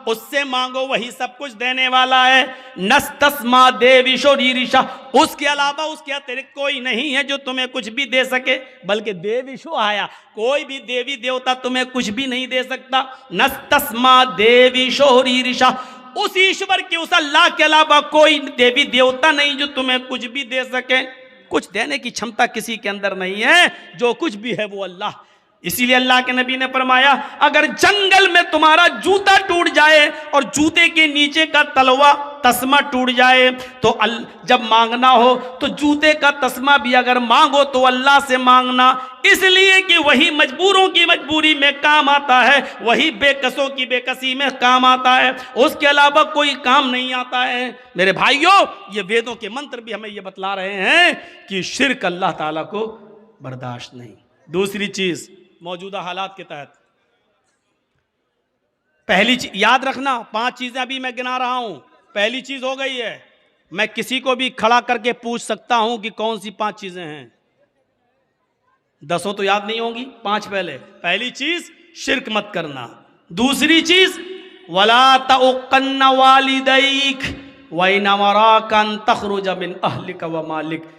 उससे मांगो वही सब कुछ देने वाला है। नस्तस्मा देवी शोरीरीशा, उसके अलावा उसके अतिरिक्त कोई नहीं है जो तुम्हें कुछ भी दे सके। बल्कि देवीशो आया, कोई भी देवी देवता तुम्हें कुछ भी नहीं दे सकता। नस्तस्मा देवी शोरीरीशा, उस ईश्वर के, उस अल्लाह के अलावा कोई देवी देवता नहीं जो तुम्हें कुछ भी दे सके। कुछ देने की क्षमता किसी के अंदर नहीं है, जो कुछ भी है वो अल्लाह। इसीलिए अल्लाह के नबी ने फरमाया, अगर जंगल में तुम्हारा जूता टूट जाए और जूते के नीचे का तलवा तस्मा टूट जाए तो जब मांगना हो तो जूते का तस्मा भी अगर मांगो तो अल्लाह से मांगना, इसलिए कि वही मजबूरों की मजबूरी में काम आता है, वही बेकसों की बेकसी में काम आता है, उसके अलावा कोई काम नहीं आता है। मेरे भाइयों, ये वेदों के मंत्र भी हमें ये बतला रहे हैं कि शिर्क अल्लाह ताला को बर्दाश्त नहीं। दूसरी चीज, मौजूदा हालात के तहत पहली चीज याद रखना, 5 चीजें अभी मैं गिना रहा हूं। पहली चीज हो गई है, मैं किसी को भी खड़ा करके पूछ सकता हूं कि कौन सी 5 चीजें हैं, 10 तो याद नहीं होंगी, 5 पहले। पहली चीज शिर्क मत करना। दूसरी चीज वला तउक़न्न वालिदैक व इन अमराका अन तख़रुज मिन अहलिक व मालिक।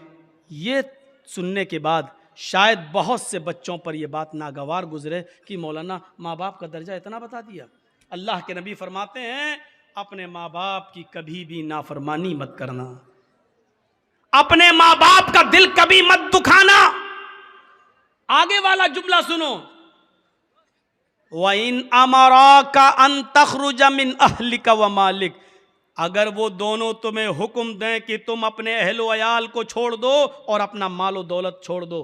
ये सुनने के बाद शायद बहुत से बच्चों पर यह बात नागवार गुजरे कि मौलाना माँ बाप का दर्जा इतना बता दिया। अल्लाह के नबी फरमाते हैं अपने माँ बाप की कभी भी नाफरमानी मत करना, अपने माँ बाप का दिल कभी मत दुखाना। आगे वाला जुमला सुनो, व इन अमराका अन तख़रुज मिन अहलिक व मालिक। अगर वो दोनों तुम्हें हुक्म दें कि तुम अपने अहलो अयाल को छोड़ दो और अपना मालो दौलत छोड़ दो,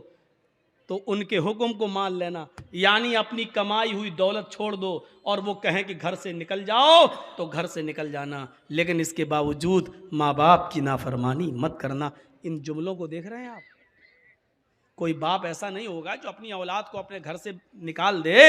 तो उनके हुक्म को मान लेना, यानी अपनी कमाई हुई दौलत छोड़ दो। और वो कहें कि घर से निकल जाओ तो घर से निकल जाना, लेकिन इसके बावजूद माँ बाप की नाफरमानी मत करना। इन जुमलों को देख रहे हैं आप? कोई बाप ऐसा नहीं होगा जो अपनी औलाद को अपने घर से निकाल दे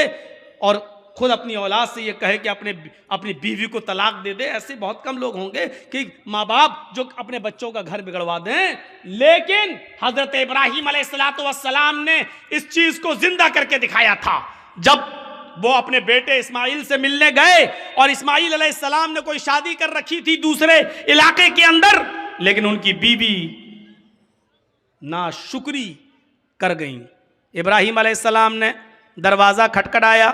और खुद अपनी औलाद से ये कहे कि अपनी बीवी को तलाक दे दे। ऐसे बहुत कम लोग होंगे कि माँ बाप जो अपने बच्चों का घर बिगड़वा दें। लेकिन हजरत इब्राहीम अलैहिस्सलाम ने इस चीज को जिंदा करके दिखाया था। जब वो अपने बेटे इस्माइल से मिलने गए और इस्माइल अलैहिस्सलाम ने कोई शादी कर रखी थी दूसरे इलाके के अंदर, लेकिन उनकी बीवी नाशुक्री कर गई। इब्राहीम अलैहिस्सलाम ने दरवाजा खटखटाया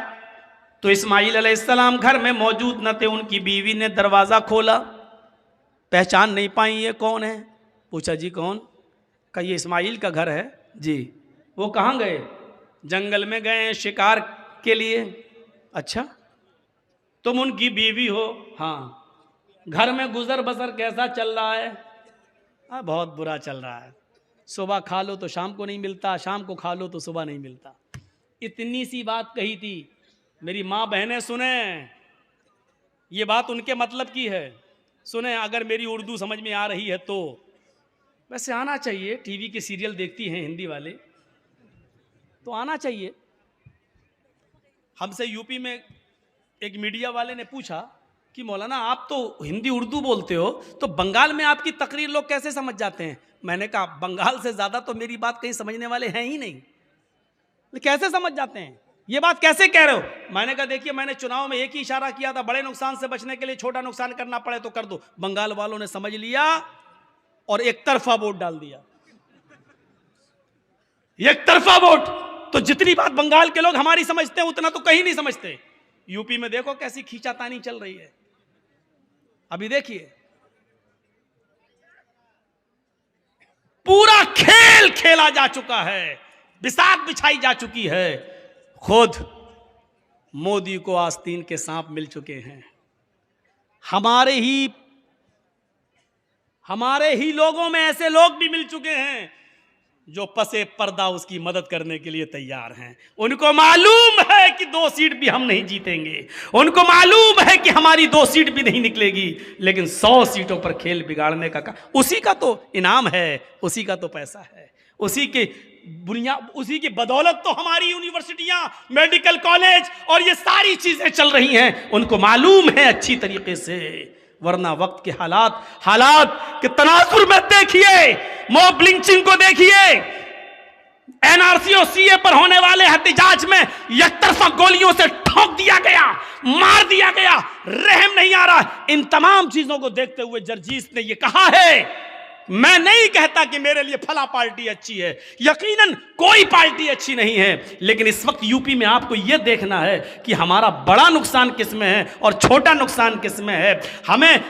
तो इस्माइल अलैहिस्सलाम घर में मौजूद न थे। उनकी बीवी ने दरवाज़ा खोला, पहचान नहीं पाई ये कौन है। पूछा जी कौन? कहा ये इस्माइल का घर है जी। वो कहाँ गए? जंगल में गए शिकार के लिए। अच्छा, तुम उनकी बीवी हो? हाँ। घर में गुजर बसर कैसा चल रहा है? बहुत बुरा चल रहा है। सुबह खा लो तो शाम को नहीं मिलता, शाम को खा लो तो सुबह नहीं मिलता। इतनी सी बात कही थी। मेरी माँ बहनें सुने, ये बात उनके मतलब की है, सुने। अगर मेरी उर्दू समझ में आ रही है तो वैसे आना चाहिए, टीवी के सीरियल देखती हैं हिंदी वाले तो आना चाहिए। हमसे यूपी में एक मीडिया वाले ने पूछा कि मौलाना आप तो हिंदी उर्दू बोलते हो, तो बंगाल में आपकी तकरीर लोग कैसे समझ जाते हैं? मैंने कहा बंगाल से ज़्यादा तो मेरी बात कहीं समझने वाले हैं ही नहीं, कैसे समझ जाते हैं? ये बात कैसे कह रहे हो? मैंने कहा देखिए, मैंने चुनाव में एक ही इशारा किया था, बड़े नुकसान से बचने के लिए छोटा नुकसान करना पड़े तो कर दो। बंगाल वालों ने समझ लिया और एक तरफा वोट डाल दिया। एक तरफा वोट। तो जितनी बात बंगाल के लोग हमारी समझते हैं उतना तो कहीं नहीं समझते। यूपी में देखो कैसी खींचातानी चल रही है। अभी देखिए, पूरा खेल खेला जा चुका है, बिसात बिछाई जा चुकी है। खुद मोदी को आस्तीन के सांप मिल चुके हैं। हमारे ही लोगों में ऐसे लोग भी मिल चुके हैं जो पसे पर्दा उसकी मदद करने के लिए तैयार हैं। उनको मालूम है कि 2 सीट भी हम नहीं जीतेंगे, उनको मालूम है कि हमारी 2 सीट भी नहीं निकलेगी, लेकिन 100 सीटों पर खेल बिगाड़ने का उसी का तो इनाम है, उसी का तो पैसा है, उसी की बदौलत तो हमारी यूनिवर्सिटियां, मेडिकल कॉलेज और ये सारी चीजें चल रही हैं। उनको मालूम है अच्छी तरीके से, वरना वक्त के हालात के तनाजुर में देखिए, मॉब लिंचिंग को देखिए, एनआरसी और सीए पर होने वाले एहतजाज में एकतरफा गोलियों से ठोक दिया गया, मार दिया गया, रहम नहीं आ रहा। इन तमाम चीजों को देखते हुए जर्जीस ने यह कहा है, मैं नहीं कहता कि मेरे लिए फला पार्टी अच्छी है, यकीनन कोई पार्टी अच्छी नहीं है, लेकिन इस वक्त यूपी में आपको यह देखना है कि हमारा बड़ा नुकसान किस में है और छोटा नुकसान किस में है। हमें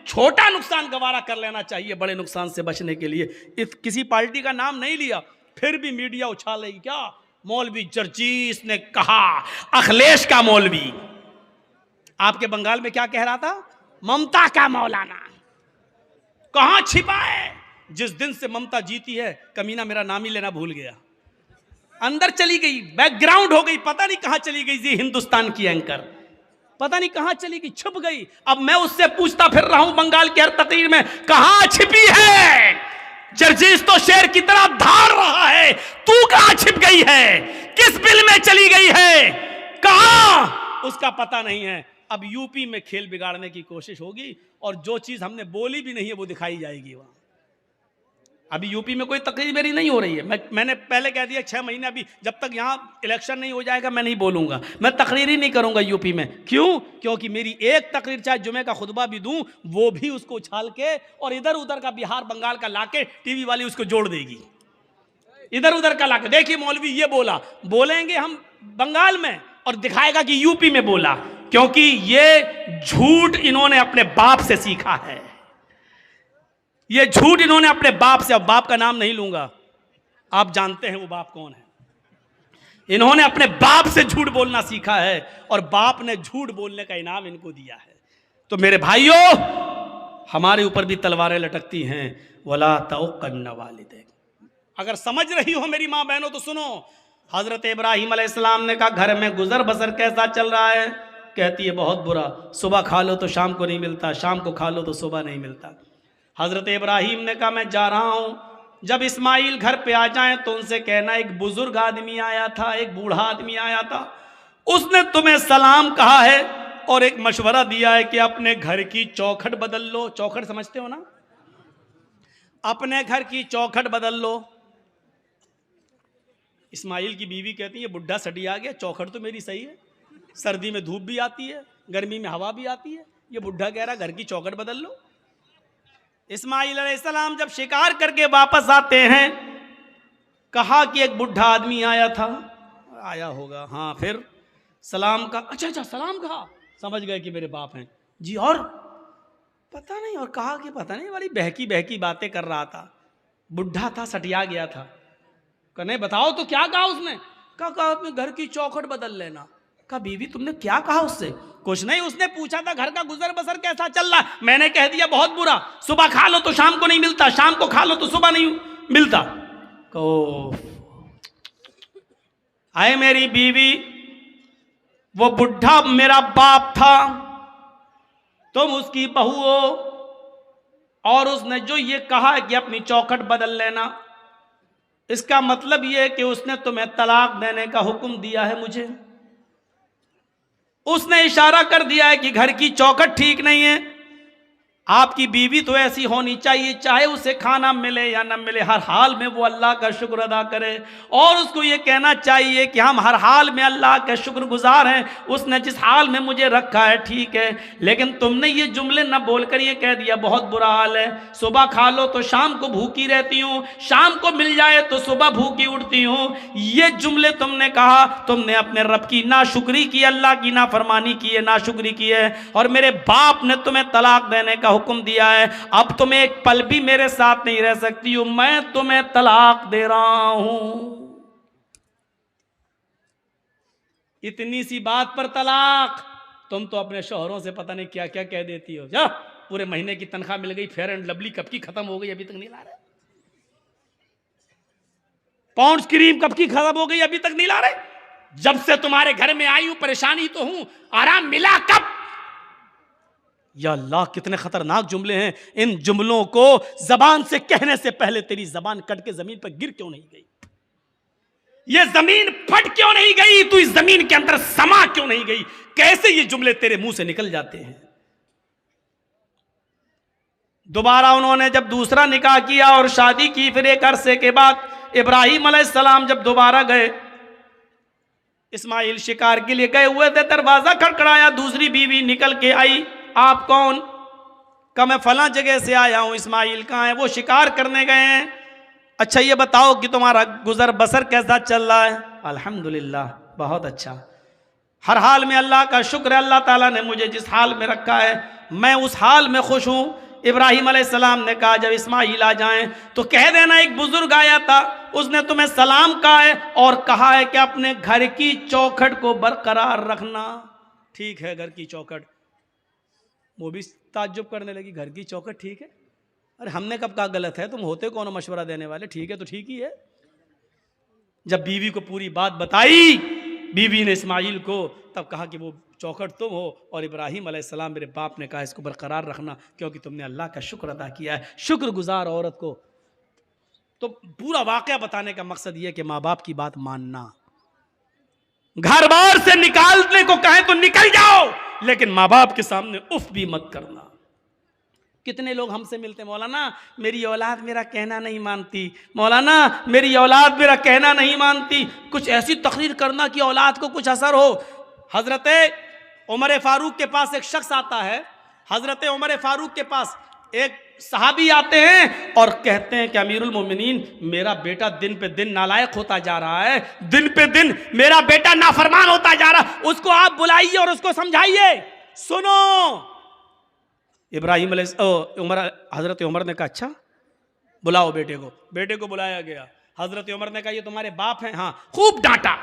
छोटा नुकसान गवारा कर लेना चाहिए बड़े नुकसान से बचने के लिए। किसी पार्टी का नाम नहीं लिया, फिर भी मीडिया उछालेगी क्या? मौलवी जर्जीस ने कहा, अखिलेश का मौलवी। आपके बंगाल में क्या कह रहा था? ममता का मौलाना। कहां छिपा है? जिस दिन से ममता जीती है, कमीना मेरा नाम ही लेना भूल गया, अंदर चली गई, बैकग्राउंड हो गई, पता नहीं कहां चली गई। जी हिंदुस्तान की एंकर पता नहीं कहां चली गई, छुप गई। अब मैं उससे पूछता फिर रहा हूं बंगाल की हर तकरीर में, कहां छिपी है? जर्जीस तो शेर की तरह धार रहा है, तू कहां छिप गई है? किस बिल में चली गई है? कहां? उसका पता नहीं है। अब यूपी में खेल बिगाड़ने की कोशिश होगी और जो चीज हमने बोली भी नहीं है वो दिखाई जाएगी वहां। अभी यूपी में कोई तकरीर मेरी नहीं हो रही है, मैंने पहले कह दिया 6 महीने, अभी जब तक यहाँ इलेक्शन नहीं हो जाएगा मैं नहीं बोलूंगा, मैं तकरीर ही नहीं करूंगा यूपी में। क्यों? क्योंकि मेरी एक तकरीर चाहे जुमे का खुतबा भी दूं, वो भी उसको उछाल के और इधर उधर का बिहार बंगाल का लाके टीवी वाली उसको जोड़ देगी, इधर उधर का लाके। देखिए मौलवी ये बोला, बोलेंगे हम बंगाल में और दिखाएगा कि यूपी में बोला, क्योंकि ये झूठ इन्होंने अपने बाप से सीखा है। ये झूठ इन्होंने अपने बाप से, अब बाप का नाम नहीं लूंगा, आप जानते हैं वो बाप कौन है। इन्होंने अपने बाप से झूठ बोलना सीखा है और बाप ने झूठ बोलने का इनाम इनको दिया है। तो मेरे भाइयों, हमारे ऊपर भी तलवारें लटकती हैं, वला तउक़न्न वालिदैक। अगर समझ रही हो मेरी माँ बहनों तो सुनो। हजरत इब्राहिम अलैहिस्सलाम ने कहा घर में गुजर बसर कैसा चल रहा है? कहती है बहुत बुरा, सुबह खा लो तो शाम को नहीं मिलता, शाम को खा लो तो सुबह नहीं मिलता। हजरत इब्राहिम ने कहा मैं जा रहा हूं, जब इस्माइल घर पे आ जाएं तो उनसे कहना एक बुजुर्ग आदमी आया था, एक बूढ़ा आदमी आया था, उसने तुम्हें सलाम कहा है और एक मशवरा दिया है कि अपने घर की चौखट बदल लो। चौखट समझते हो ना? अपने घर की चौखट बदल लो। इस्माइल की बीवी कहती है बुढ़ा सटी आ गया, चौखट तो मेरी सही है, सर्दी में धूप भी आती है, गर्मी में हवा भी आती है, ये बुढ़ा कह रहा घर की चौखट बदल लो। इस्माइल अलैहिस्सलाम जब शिकार करके वापस आते हैं, कहा कि एक बुढ़ा आदमी आया था, आया होगा, हाँ, फिर सलाम का, अच्छा सलाम कहा, समझ गए कि मेरे बाप हैं जी, और पता नहीं, और कहा कि पता नहीं वाली बहकी बहकी बातें कर रहा था, बुढ़ा था, सटिया गया था। कहने बताओ तो क्या कहा उसने? कहा अपने घर की चौखट बदल लेना। कहा बीवी तुमने क्या कहा उससे? कुछ नहीं, उसने पूछा था घर का गुजर बसर कैसा चल रहा, मैंने कह दिया बहुत बुरा, सुबह खा लो तो शाम को नहीं मिलता, शाम को खा लो तो सुबह नहीं मिलता। कहो आए मेरी बीवी, वो बुढ़ा मेरा बाप था, तुम उसकी बहू हो, और उसने जो ये कहा कि अपनी चौखट बदल लेना, इसका मतलब ये है कि उसने तुम्हें तलाक देने का हुक्म दिया है मुझे। उसने इशारा कर दिया है कि घर की चौखट ठीक नहीं है। आपकी बीवी तो ऐसी होनी चाहिए, चाहे उसे खाना मिले या न मिले, हर हाल में वो अल्लाह का शुक्र अदा करे, और उसको ये कहना चाहिए कि हम हर हाल में अल्लाह के शुक्रगुजार हैं, उसने जिस हाल में मुझे रखा है ठीक है। लेकिन तुमने ये जुमले न बोलकर ये कह दिया बहुत बुरा हाल है, सुबह खा लो तो शाम को भूखी रहती हूँ, शाम को मिल जाए तो सुबह भूखी उठती हूँ। ये जुमले तुमने कहा, तुमने अपने रब की नाशुक्री की, अल्लाह की नाफरमानी की है, नाशुक्री की है, और मेरे बाप ने तुम्हें तलाक देने का हुक्म दिया है। अब तुम एक पल भी मेरे साथ नहीं रह सकती हो, मैं तुम्हें तलाक दे रहा हूं। इतनी सी बात पर तलाक? तुम तो अपने शौहरों से पता नहीं क्या क्या कह देती हो। जा, पूरे महीने की तनख्वाह मिल गई, फेयर एंड लवली कब की खत्म हो गई, अभी तक नहीं ला रहे। पॉन्ड्स क्रीम कब की खत्म हो गई, अभी तक नहीं ला रहे। जब से तुम्हारे घर में आई हूं परेशानी तो हूं, आराम मिला कब? या अल्लाह, कितने खतरनाक जुमले हैं। इन जुमलों को जबान से कहने से पहले तेरी जबान कट के जमीन पर गिर क्यों नहीं गई? ये जमीन फट क्यों नहीं गई? तू इस जमीन के अंदर समा क्यों नहीं गई? कैसे ये जुमले तेरे मुंह से निकल जाते हैं? दोबारा उन्होंने जब दूसरा निकाह किया और शादी की, फिर एक अरसे के बाद इब्राहिम अलैहिस्सलाम जब दोबारा गए, इस्माइल शिकार के लिए गए हुए थे, दरवाजा खड़खड़ाया, दूसरी बीवी निकल के आई। आप कौन? कहा मैं फलां जगह से आया हूं। इस्माइल कहाँ है? वो शिकार करने गए हैं। अच्छा ये बताओ कि तुम्हारा गुजर बसर कैसा चल रहा है? अल्हम्दुलिल्लाह, बहुत अच्छा, हर हाल में अल्लाह का शुक्र है, अल्लाह ताला ने मुझे जिस हाल में रखा है मैं उस हाल में खुश हूं। इब्राहिम अलैहिस्सलाम ने कहा जब इस्माइल आ जाएं तो कह देना एक बुजुर्ग आया था, उसने तुम्हें सलाम कहा है और कहा है कि अपने घर की चौखट को बरकरार रखना। ठीक है, घर की चौखट। वो भी ताज्जुब करने लगी, घर की चौखट ठीक है? अरे हमने कब कहा गलत है, तुम होते कौन हो मशवरा देने वाले? ठीक है तो ठीक ही है। जब बीवी को पूरी बात बताई बीवी ने इस्माइल को, तब कहा कि वो चौखट तुम हो और इब्राहिम अलैहिस्सलाम मेरे बाप ने कहा इसको बरकरार रखना क्योंकि तुमने अल्लाह का शुक्र अदा किया है। शुक्रगुजार औरत को। तो पूरा वाकया बताने का मकसद यह कि माँ बाप की बात मानना। घर बार से निकालने को कहें तो निकल जाओ, लेकिन माँ बाप के सामने उफ भी मत करना। कितने लोग हमसे मिलते, मौलाना मेरी औलाद मेरा कहना नहीं मानती, मौलाना मेरी औलाद मेरा कहना नहीं मानती। कुछ ऐसी तकरीर करना कि औलाद को कुछ असर हो। हजरत उमर फारूक के पास एक शख्स आता है, हजरत उमर फारूक के पास एक सहाबी आते हैं और कहते हैं कि अमीरुल मोमिनीन मेरा बेटा दिन पे दिन नालायक होता जा रहा है, दिन पे दिन मेरा बेटा नाफरमान होता जा रहा है, उसको आप बुलाइए और उसको समझाइए। सुनो, इब्राहिम हजरत उमर ने कहा अच्छा बुलाओ बेटे को। बेटे को बुलाया गया। हजरत उमर ने कहा ये तुम्हारे बाप हैं? हाँ। खूब डांटा।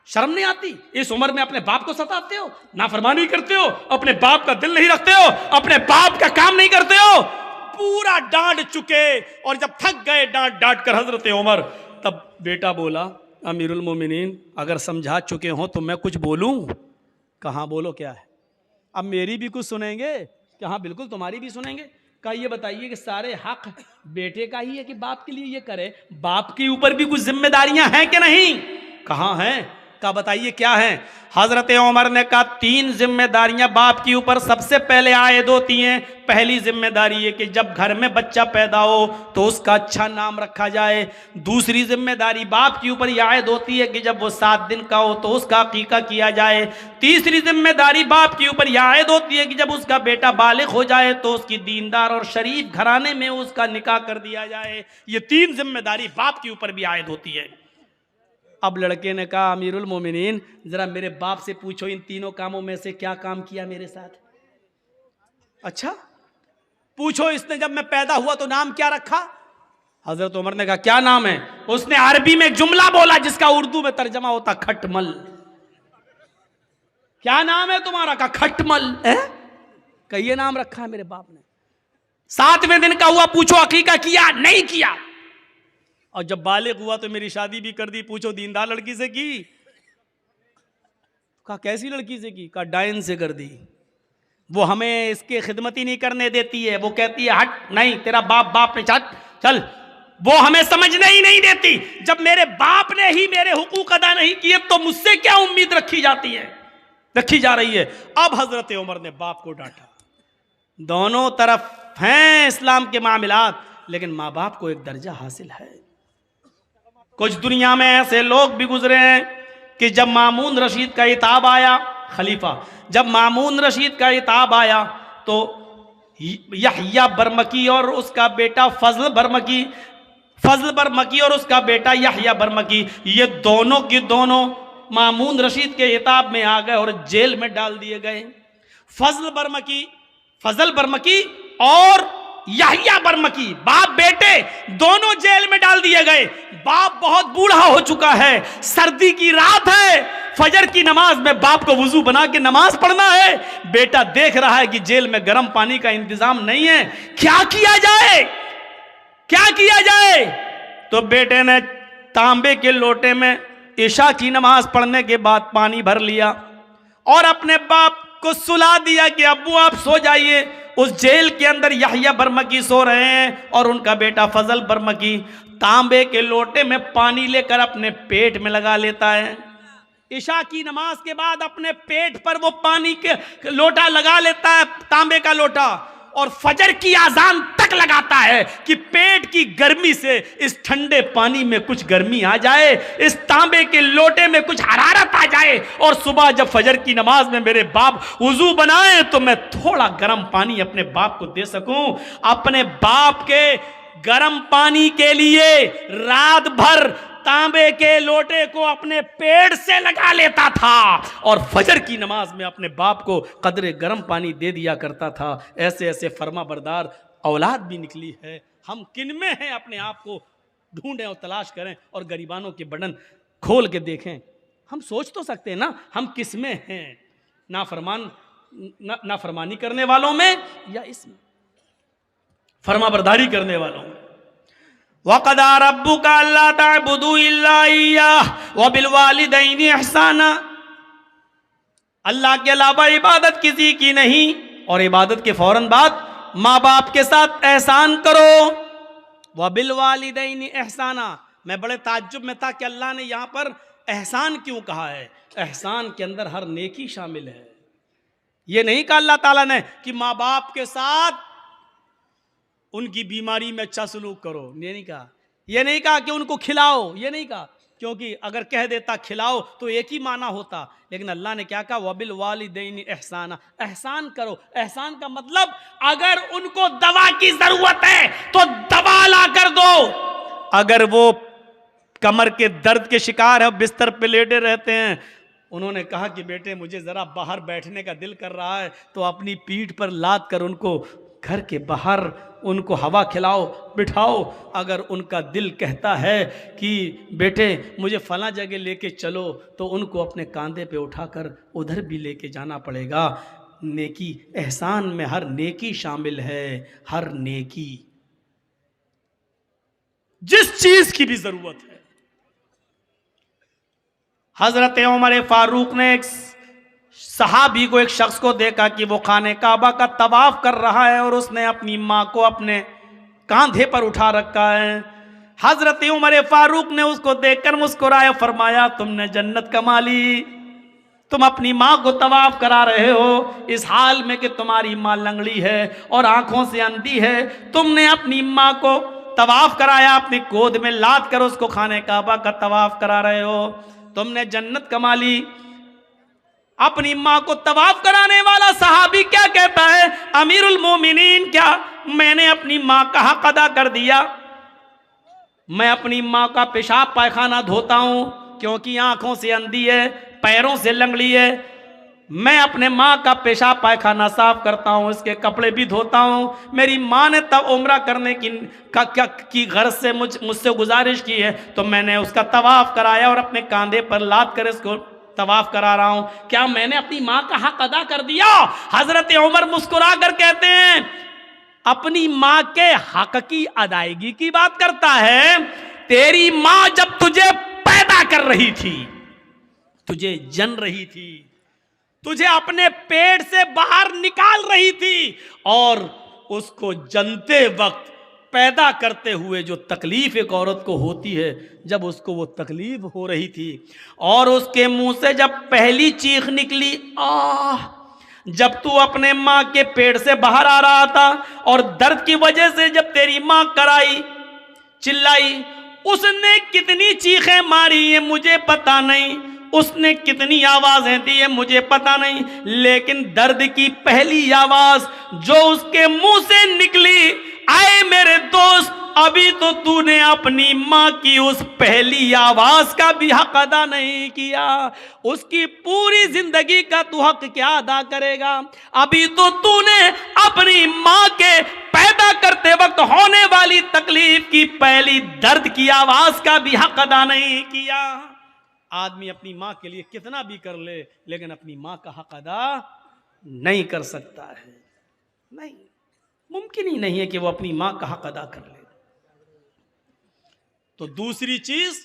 शर्म नहीं आती? इस उम्र में अपने बाप को सताते हो, नाफरमानी करते हो, अपने बाप का दिल नहीं रखते हो, अपने बाप का काम नहीं करते हो। पूरा डांट चुके और जब थक गए डांट डांट कर हजरत उमर, तब बेटा बोला अमीरुल मोमिनीन अगर समझा चुके हो तो मैं कुछ बोलूं? कहाँ बोलो क्या है, अब मेरी भी कुछ सुनेंगे? कहाँ बिल्कुल तुम्हारी भी सुनेंगे। कहा ये बताइए कि सारे हक बेटे का ही है कि बाप के लिए ये करे? बाप के ऊपर भी कुछ जिम्मेदारियां हैं कि नहीं? कहाँ हैं? का बताइए क्या है? हजरत उमर ने कहा 3 जिम्मेदारियां बाप के ऊपर सबसे पहले आयद होती हैं। पहली जिम्मेदारी है कि जब घर में बच्चा पैदा हो तो उसका अच्छा नाम रखा जाए। दूसरी जिम्मेदारी बाप के ऊपर यह आयद होती है कि जब वो 7 दिन का हो तो उसका अकीका किया जाए। तीसरी जिम्मेदारी बाप के ऊपर यह आयद होती है कि जब उसका बेटा बालिग हो जाए तो उसकी दीनदार और शरीफ घराने में उसका निकाह कर दिया जाए। ये 3 जिम्मेदारी बाप के ऊपर भी आयद होती है। अब लड़के ने कहा अमीरुल मोमिनीन जरा मेरे बाप से पूछो इन तीनों कामों में से क्या काम किया मेरे साथ? अच्छा पूछो, इसने जब मैं पैदा हुआ तो नाम क्या रखा? हजरत उमर ने कहा क्या नाम है? उसने अरबी में एक जुमला बोला जिसका उर्दू में तर्जमा होता खटमल। क्या नाम है तुम्हारा? का खटमल है। कहिए नाम रखा है मेरे बाप ने। 7वें दिन का हुआ, पूछो अकीका किया? नहीं किया। और जब बालिग हुआ तो मेरी शादी भी कर दी, पूछो दीनदार लड़की से की? कहा कैसी लड़की से की? कहा डायन से कर दी। वो हमें इसके खिदमत ही नहीं करने देती है, वो कहती है हट, नहीं तेरा बाप ने चल, वो हमें समझने ही नहीं देती। जब मेरे बाप ने ही मेरे हुकूक अदा नहीं किए तो मुझसे क्या उम्मीद रखी जा रही है। अब हजरत उमर ने बाप को डांटा। दोनों तरफ हैं इस्लाम के मामलात, लेकिन माँ बाप को एक दर्जा हासिल है। कुछ दुनिया में ऐसे लोग भी गुजरे हैं कि जब मामून रशीद का इताब आया, खलीफा जब मामून रशीद का इताब आया तो यहया बरमकी और उसका बेटा फजल बरमकी और उसका बेटा यहया बरमकी, ये दोनों के दोनों मामून रशीद के इताब में आ गए और जेल में डाल दिए गए। फजल बरमकी और यहया बरमकी बाप बेटे दोनों जेल में डाल दिए गए। बाप बहुत बूढ़ा हो चुका है, सर्दी की रात है, फजर की नमाज में बाप को वुजू बना के नमाज पढ़ना है। बेटा देख रहा है कि जेल में गर्म पानी का इंतजाम नहीं है, क्या किया जाए? तो बेटे ने तांबे के लोटे में इशा की नमाज पढ़ने के बाद पानी भर लिया और अपने बाप को सुला दिया कि अब्बू आप सो जाइए। उस जेल के अंदर यहया बरमकी सो रहे हैं और उनका बेटा फजल बरमकी तांबे के लोटे में पानी लेकर अपने पेट में लगा लेता है। इशा की नमाज के बाद अपने पेट पर वो पानी के लोटा लगा लेता है, तांबे का लोटा, और फजर की आजान तक लगाता है कि पेट की गर्मी से इस ठंडे पानी में कुछ गर्मी आ जाए, इस तांबे के लोटे में कुछ हरारत आ जाए, और सुबह जब फजर की नमाज में मेरे बाप वुजू बनाए तो मैं थोड़ा गर्म पानी अपने बाप को दे सकूं। अपने बाप के गर्म पानी के लिए रात भर तांबे के लोटे को अपने पेट से लगा लेता था और फजर की नमाज में अपने बाप को कदरे गर्म पानी दे दिया करता था। ऐसे ऐसे फर्मा बरदार औलाद भी निकली है। हम किन में हैं अपने आप को ढूंढें और तलाश करें और गरीबानों के बटन खोल के देखें। हम सोच तो सकते हैं ना हम किस में हैं, नाफरमानी करने वालों में या इसमें। फरमाबरदारी करने वालों। वक़दा रब्बुका अल्ला ताबुदू इल्ला इय्याह व बिल वालिदैनि इहसाना, अल्लाह के अलावा इबादत किसी की नहीं, और इबादत के फौरन बाद माँ बाप के साथ एहसान करो। व बिल वालिदैनि इहसाना, मैं बड़े ताज्जुब में था कि अल्लाह ने यहाँ पर एहसान क्यों कहा है। एहसान के अंदर हर नेकी शामिल है। ये नहीं कहा अल्लाह ताला ने कि माँ बाप के साथ उनकी बीमारी में अच्छा सलूक करो, ये नहीं कहा। ये नहीं कहा कि उनको खिलाओ, ये नहीं कहा, क्योंकि अगर कह देता खिलाओ तो एक ही माना होता। लेकिन अल्लाह ने क्या कहा, वबिल वालिदैनि एहसाना, एहसान करो। एहसान का मतलब अगर उनको दवा की जरूरत है तो दवा ला कर दो। अगर वो कमर के दर्द के शिकार है, बिस्तर पे लेटे रहते हैं, उन्होंने कहा कि बेटे मुझे ज़रा बाहर बैठने का दिल कर रहा है, तो अपनी पीठ पर लाद कर उनको घर के बाहर उनको हवा खिलाओ, बिठाओ। अगर उनका दिल कहता है कि बेटे मुझे फला जगह लेके चलो, तो उनको अपने कांधे पे उठाकर उधर भी लेके जाना पड़ेगा। नेकी, एहसान में हर नेकी शामिल है, हर नेकी, जिस चीज की भी जरूरत है। हजरत उमर फारूक ने एक सहाबी को, एक शख्स को देखा कि वो खाने काबा का तवाफ कर रहा है और उसने अपनी माँ को अपने कांधे पर उठा रखा है। हजरत उमर फारूक ने उसको देखकर मुस्कुराया, फरमाया तुमने जन्नत कमा ली, तुम अपनी माँ को तवाफ करा रहे हो इस हाल में कि तुम्हारी माँ लंगड़ी है और आंखों से अंधी है। तुमने अपनी माँ को तवाफ कराया, अपनी गोद में लाद कर उसको खाने काबा का तवाफ करा रहे हो, तुमने जन्नत कमा ली। अपनी माँ को तवाफ कराने वाला सहाबी क्या कहता है, अमीरुल मोमिनीन, क्या मैंने अपनी माँ का हक अदा कर दिया? मैं अपनी माँ का पेशाब पायखाना धोता हूँ क्योंकि आंखों से अंधी है, पैरों से लंगड़ी है। मैं अपने माँ का पेशाब पायखाना साफ करता हूँ, इसके कपड़े भी धोता हूँ। मेरी माँ ने तब उम्रा करने की गर्ज से मुझसे गुजारिश की है, तो मैंने उसका तवाफ कराया और अपने कांधे पर लाद कर इसको तवाफ करा रहा हूँ। क्या मैंने अपनी माँ का हक अदा कर दिया? हजरत उमर मुस्कुरा कर कहते हैं, अपनी माँ के हक की अदायगी की बात करता है। तेरी माँ जब तुझे पैदा कर रही थी, तुझे जन रही थी, तुझे अपने पेट से बाहर निकाल रही थी, और उसको जनते वक्त, पैदा करते हुए जो तकलीफ एक औरत को होती है, जब उसको वो तकलीफ हो रही थी और उसके मुंह से जब पहली चीख निकली, आह, जब तू अपने माँ के पेट से बाहर आ रहा था और दर्द की वजह से जब तेरी माँ कराई, चिल्लाई, उसने कितनी चीखें मारी है मुझे पता नहीं, उसने कितनी आवाजें दी है मुझे पता नहीं, लेकिन दर्द की पहली आवाज जो उसके मुंह से निकली, आए मेरे दोस्त, अभी तो तूने अपनी माँ की उस पहली आवाज का भी हक अदा नहीं किया, उसकी पूरी जिंदगी का तू हक क्या अदा करेगा? अभी तो तूने अपनी माँ के पैदा करते वक्त होने वाली तकलीफ की पहली दर्द की आवाज का भी हक अदा नहीं किया। आदमी अपनी माँ के लिए कितना भी कर ले, लेकिन अपनी माँ का हक अदा नहीं कर सकता है। नहीं, मुमकिन ही नहीं है कि वो अपनी माँ का हक अदा कर ले। तो दूसरी चीज,